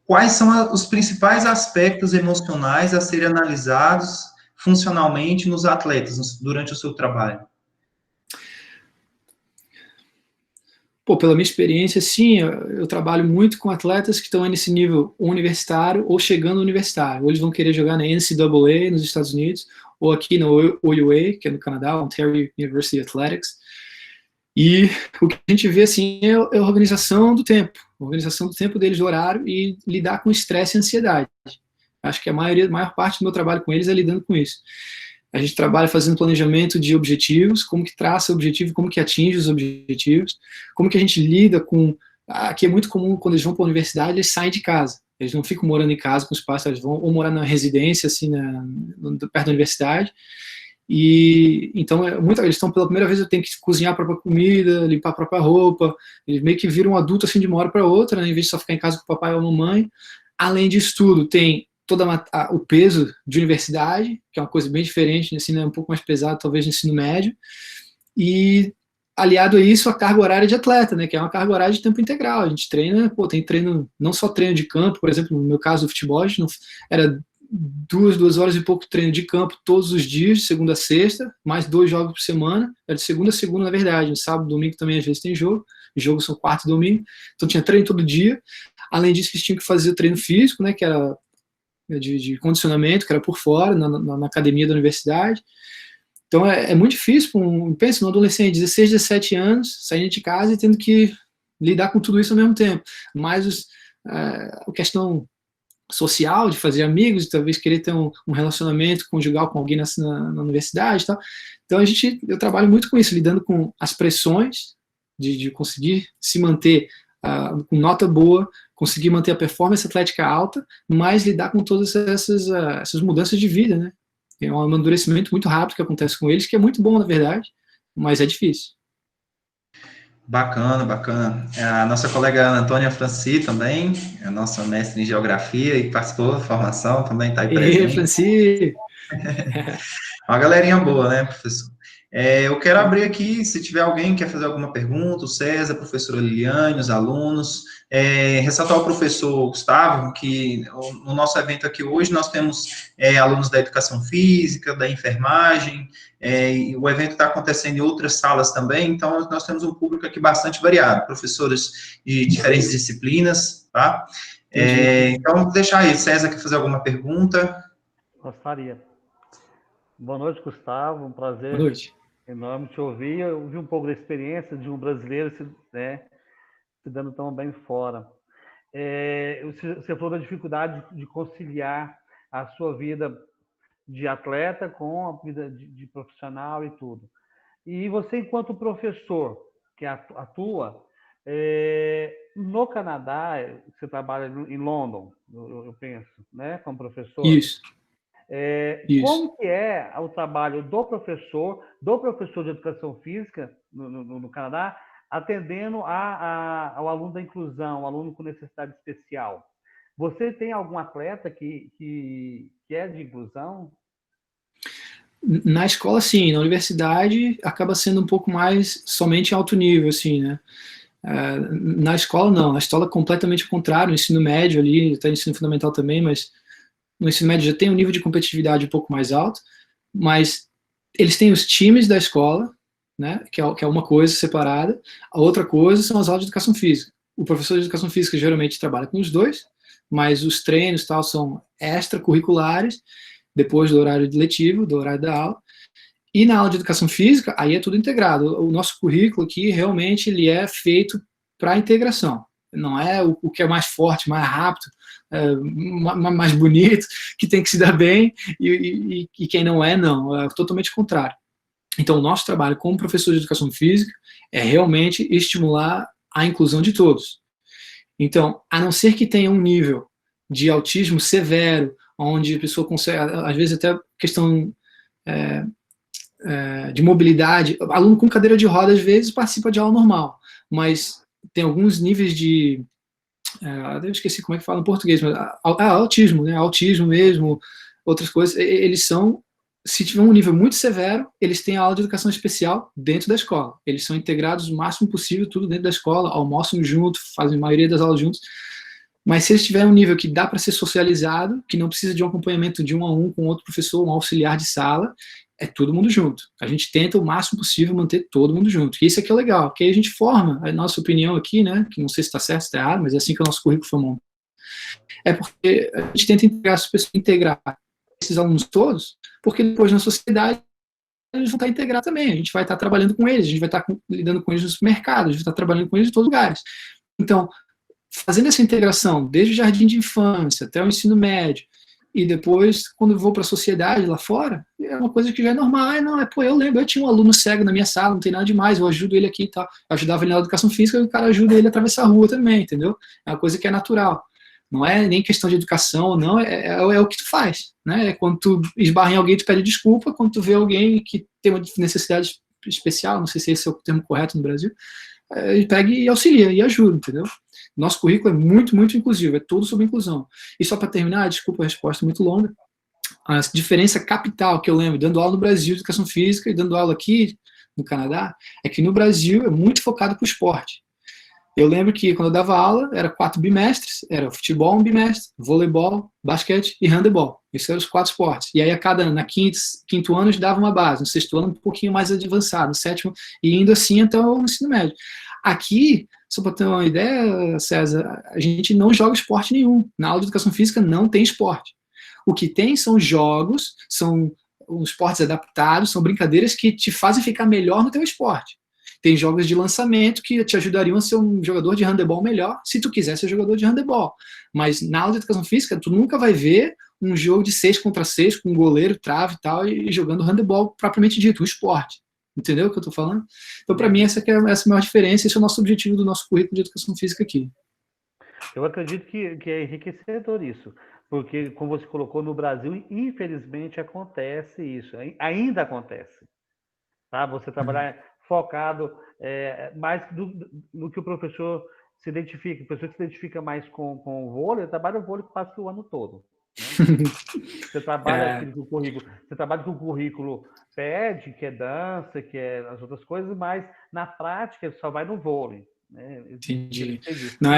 quais são os principais aspectos emocionais a serem analisados funcionalmente nos atletas durante o seu trabalho? Pela minha experiência, sim, eu trabalho muito com atletas que estão nesse nível universitário ou chegando ao universitário. Ou eles vão querer jogar na NCAA nos Estados Unidos, ou aqui no OUA, que é no Canadá, Ontario University Athletics. E o que a gente vê, assim, é a organização do tempo. A organização do tempo deles, do horário, e lidar com estresse e ansiedade. Acho que a maior parte do meu trabalho com eles é lidando com isso. A gente trabalha fazendo planejamento de objetivos, como que traça o objetivo, como que atinge os objetivos, como que a gente lida com... Aqui é muito comum, quando eles vão para a universidade, eles saem de casa. Eles não ficam morando em casa com os pais, eles vão ou morar na residência, assim, perto da universidade. E então, eles estão pela primeira vez, eu tenho que cozinhar a própria comida, limpar a própria roupa. Eles meio que viram um adulto, assim, de uma hora para outra, né, em vez de só ficar em casa com o papai ou a mamãe. Além disso tudo, tem todo o peso de universidade, que é uma coisa bem diferente, assim, né, um pouco mais pesado, talvez, no ensino médio, e aliado a isso, a carga horária de atleta, né, que é uma carga horária de tempo integral. A gente treina, tem treino, não só treino de campo, por exemplo, no meu caso do futebol, era 2 horas e pouco treino de campo todos os dias, de segunda a sexta, mais 2 jogos por semana, era de segunda a segunda, na verdade, no sábado, domingo também às vezes tem jogo, os jogos são quarta e domingo, então tinha treino todo dia. Além disso, eles tinham que fazer o treino físico, né, que era de condicionamento, que era por fora, na academia da universidade. Então é muito difícil, pensa num adolescente de 16, 17 anos, saindo de casa e tendo que lidar com tudo isso ao mesmo tempo. Mas a questão social, de fazer amigos, de talvez querer ter um relacionamento conjugal com alguém na universidade e tal. Então eu trabalho muito com isso, lidando com as pressões de conseguir se manter com nota boa, conseguir manter a performance atlética alta, mas lidar com todas essas mudanças de vida, né? Tem um amadurecimento muito rápido que acontece com eles, que é muito bom, na verdade. mas é difícil. Bacana, bacana. A nossa colega Ana Antônia Franci também, a nossa mestre em geografia e participou da formação, também está aí E presente. Franci, Uma galerinha boa, né, professor? Eu quero abrir aqui, se tiver alguém que quer fazer alguma pergunta, o César, a professora Liliane, os alunos, ressaltar ao professor Gustavo que no nosso evento aqui hoje nós temos alunos da educação física, da enfermagem, e o evento está acontecendo em outras salas também, então nós temos um público aqui bastante variado, professores de diferentes disciplinas, tá? Então, vou deixar aí, César quer fazer alguma pergunta? Gostaria. Boa noite, Gustavo. Um boa prazer noite. enorme te ouvir. Eu ouvi um pouco da experiência de um brasileiro se dando tão bem fora. Você falou da dificuldade de conciliar a sua vida de atleta com a vida de profissional e tudo. E você, enquanto professor que atua, no Canadá, você trabalha em London, eu penso, né, como professor. Isso. Como que é o trabalho do professor de educação física no Canadá, atendendo ao aluno da inclusão, ao aluno com necessidade especial? Você tem algum atleta que é de inclusão? Na escola, sim. Na universidade, acaba sendo um pouco mais somente alto nível, assim, né? Na escola, não. Na escola, completamente o contrário. No ensino médio ali, até ensino fundamental também, mas no ensino médio já tem um nível de competitividade um pouco mais alto, mas eles têm os times da escola, né, que é uma coisa separada. A outra coisa são as aulas de educação física. O professor de educação física geralmente trabalha com os dois, mas os treinos tal são extracurriculares, depois do horário letivo, do horário da aula. E na aula de educação física, aí é tudo integrado. O nosso currículo aqui, realmente, ele é feito para integração. Não é o que é mais forte, mais rápido, mais bonito, que tem que se dar bem, e quem não é, não. É totalmente o contrário. Então, o nosso trabalho como professor de educação física é realmente estimular a inclusão de todos. Então, a não ser que tenha um nível de autismo severo, onde a pessoa consegue, às vezes até questão de mobilidade, aluno com cadeira de roda, às vezes, participa de aula normal, mas tem alguns níveis de eu esqueci como é que fala em português, mas autismo, né? Autismo mesmo, outras coisas, eles são, se tiver um nível muito severo, eles têm aula de educação especial dentro da escola. Eles são integrados o máximo possível, tudo dentro da escola, almoçam junto, fazem a maioria das aulas juntos. Mas se eles tiverem um nível que dá para ser socializado, que não precisa de um acompanhamento de 1 a 1 com outro professor, um auxiliar de sala, é todo mundo junto. A gente tenta o máximo possível manter todo mundo junto. E isso aqui é legal, porque aí a gente forma a nossa opinião aqui, né, que não sei se está certo, se está errado, mas é assim que o nosso currículo foi montado. É porque a gente tenta integrar esses alunos todos, porque depois na sociedade eles vão estar integrados também. A gente vai estar trabalhando com eles, a gente vai estar lidando com eles nos mercados, a gente vai estar trabalhando com eles em todos os lugares. Então, fazendo essa integração, desde o jardim de infância até o ensino médio, e depois, quando eu vou para a sociedade lá fora, é uma coisa que já é normal. Eu lembro, eu tinha um aluno cego na minha sala, não tem nada demais, eu ajudo ele aqui e tal. Eu ajudava ele na educação física e o cara ajuda ele a atravessar a rua também, entendeu? É uma coisa que é natural. Não é nem questão de educação, não, é o que tu faz, né? É quando tu esbarra em alguém, tu pede desculpa, quando tu vê alguém que tem uma necessidade especial, não sei se esse é o termo correto no Brasil, ele pega e auxilia, e ajuda, entendeu? Nosso currículo é muito, muito inclusivo, é tudo sobre inclusão. E só para terminar, desculpa a resposta muito longa, a diferença capital que eu lembro, dando aula no Brasil de educação física e dando aula aqui no Canadá, é que no Brasil é muito focado para o esporte. Eu lembro que quando eu dava aula, era 4 bimestres, era futebol um bimestre, voleibol, basquete e handebol. Esses eram os 4 esportes. E aí a cada ano, quinto ano, a gente dava uma base, no sexto ano um pouquinho mais avançado, no sétimo, e indo assim até o ensino médio. Aqui, só para ter uma ideia, César, a gente não joga esporte nenhum. Na aula de educação física não tem esporte. O que tem são jogos, são esportes adaptados, são brincadeiras que te fazem ficar melhor no teu esporte. Tem jogos de lançamento que te ajudariam a ser um jogador de handebol melhor, se tu quiser ser jogador de handebol. Mas na aula de educação física, tu nunca vai ver um jogo de 6 contra 6 com um goleiro, trave e tal, e jogando handebol propriamente dito, um esporte. Entendeu o que eu estou falando? Então, para mim, essa é a maior diferença, esse é o nosso objetivo do nosso currículo de educação física aqui. Eu acredito que é enriquecedor isso, porque, como você colocou, no Brasil, infelizmente, acontece isso, ainda acontece. tá? Você trabalhar focado mais no que o professor se identifica. O professor que se identifica mais com o vôlei, trabalha o vôlei que passa o ano todo. Né? Você trabalha aquilo que o currículo, você trabalha com o currículo pede, que é dança, que é as outras coisas, mas na prática só vai no vôlei. Né? Entendi. Não,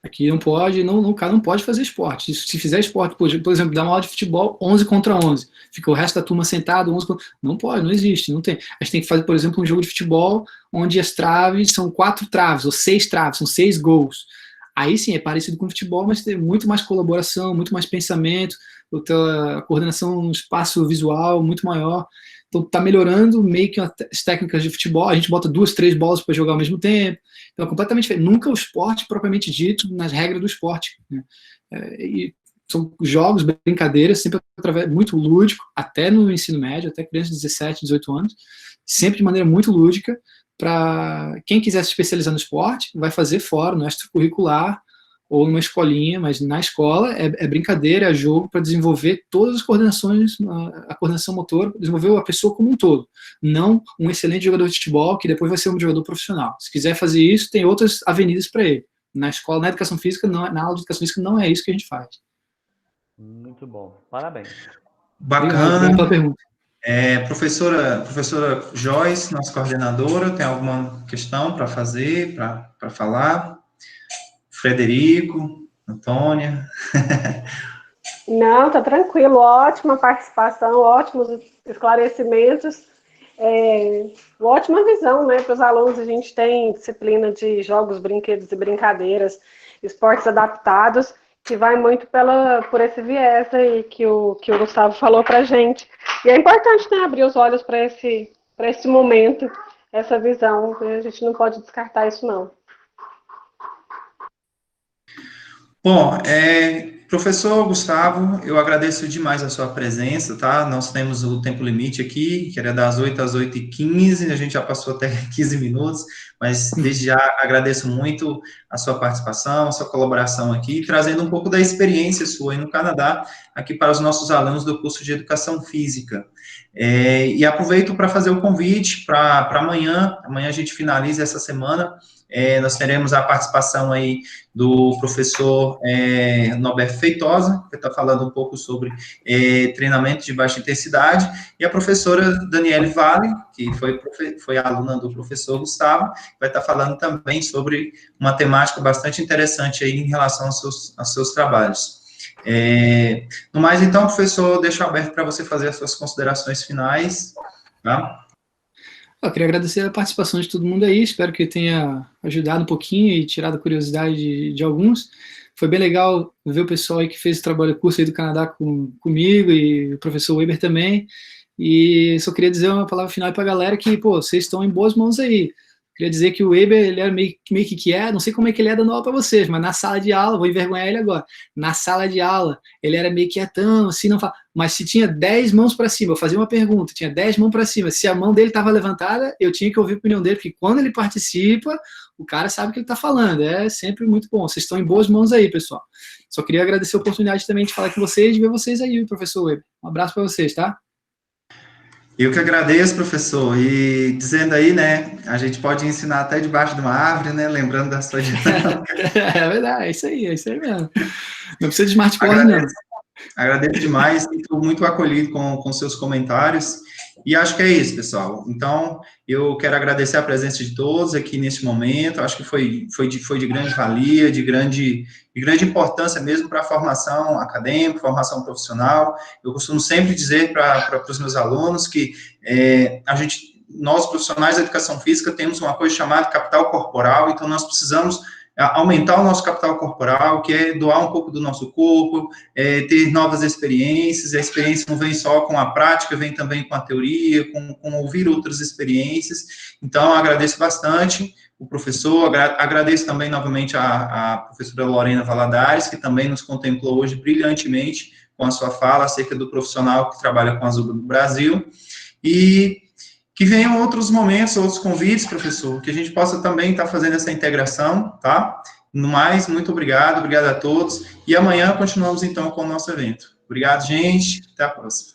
aqui não pode, o cara não pode fazer esporte. Se fizer esporte, por exemplo, dar uma aula de futebol 11 contra 11, fica o resto da turma sentado, 11 contra... Não pode, não existe, não tem. A gente tem que fazer, por exemplo, um jogo de futebol onde as traves são 4 traves, ou 6 traves, são 6 gols. Aí sim, é parecido com o futebol, mas tem muito mais colaboração, muito mais pensamento, a coordenação no espaço visual muito maior. Então tá melhorando meio que as técnicas de futebol. A gente bota 2, 3 bolas para jogar ao mesmo tempo. Então é completamente diferente. Nunca o esporte propriamente dito nas regras do esporte. Né? E são jogos, brincadeiras, sempre através muito lúdico, até no ensino médio, até crianças de 17, 18 anos, sempre de maneira muito lúdica. Para quem quiser se especializar no esporte, vai fazer fora, no extracurricular, ou numa escolinha, mas na escola é brincadeira, é jogo para desenvolver todas as coordenações, a coordenação motora, desenvolver a pessoa como um todo, não um excelente jogador de futebol que depois vai ser um jogador profissional. Se quiser fazer isso, tem outras avenidas para ele. Na escola, na educação física, na aula de educação física, não é isso que a gente faz. Muito bom, parabéns. Bacana. Obrigado pela pergunta. Professora Joyce, nossa coordenadora, tem alguma questão para fazer, para falar? Frederico, Antônia. Não, tá tranquilo, ótima participação, ótimos esclarecimentos, ótima visão, né, para os alunos. A gente tem disciplina de jogos, brinquedos e brincadeiras, esportes adaptados, que vai muito por esse viés aí que o Gustavo falou para a gente. E é importante, né, abrir os olhos para esse momento, essa visão, a gente não pode descartar isso, não. Bom, professor Gustavo, eu agradeço demais a sua presença, tá? Nós temos o tempo limite aqui, que era das 8 às 8h15, a gente já passou até 15 minutos, mas desde já agradeço muito a sua participação, a sua colaboração aqui, trazendo um pouco da experiência sua aí no Canadá, aqui para os nossos alunos do curso de Educação Física. E aproveito para fazer o convite para amanhã a gente finaliza essa semana. Nós teremos a participação aí do professor Norberto Feitosa, que está falando um pouco sobre treinamento de baixa intensidade, e a professora Daniele Vale, que foi aluna do professor Gustavo, vai estar falando também sobre uma temática bastante interessante aí em relação aos seus trabalhos. No mais, então, professor, deixo aberto para você fazer as suas considerações finais, tá? Eu queria agradecer a participação de todo mundo aí, espero que tenha ajudado um pouquinho e tirado a curiosidade de alguns. Foi bem legal ver o pessoal aí que fez o trabalho curso aí do Canadá comigo e o professor Weber também. E só queria dizer uma palavra final para a galera que, vocês estão em boas mãos aí. Queria dizer que o Weber, ele era meio que quieto, não sei como é que ele é dando aula para vocês, mas na sala de aula, vou envergonhar ele agora, na sala de aula, ele era meio quietão, assim, não fala, mas se tinha 10 mãos para cima, eu fazia uma pergunta, tinha 10 mãos para cima, se a mão dele estava levantada, eu tinha que ouvir a opinião dele, porque quando ele participa, o cara sabe o que ele está falando, é sempre muito bom, vocês estão em boas mãos aí, pessoal. Só queria agradecer a oportunidade também de falar com vocês, de ver vocês aí, professor Weber. Um abraço para vocês, tá? Eu que agradeço, professor, e dizendo aí, né, a gente pode ensinar até debaixo de uma árvore, né, lembrando da sua dinâmica. É verdade, é isso aí mesmo. Não precisa de smartphone, não. Agradeço demais, estou muito acolhido com seus comentários, e acho que é isso, pessoal. Então, eu quero agradecer a presença de todos aqui neste momento, acho que foi de grande valia, de grande importância mesmo para a formação acadêmica, formação profissional. Eu costumo sempre dizer para os meus alunos que nós, profissionais da educação física, temos uma coisa chamada capital corporal, então nós precisamos aumentar o nosso capital corporal, que é doar um pouco do nosso corpo, ter novas experiências, e a experiência não vem só com a prática, vem também com a teoria, com ouvir outras experiências. Então, agradeço bastante o professor, agradeço também novamente a professora Lorena Valadares, que também nos contemplou hoje brilhantemente com a sua fala acerca do profissional que trabalha com a Zuba no Brasil, e que venham outros momentos, outros convites, professor, que a gente possa também estar fazendo essa integração, tá? No mais, muito obrigado a todos, e amanhã continuamos então com o nosso evento. Obrigado, gente, até a próxima.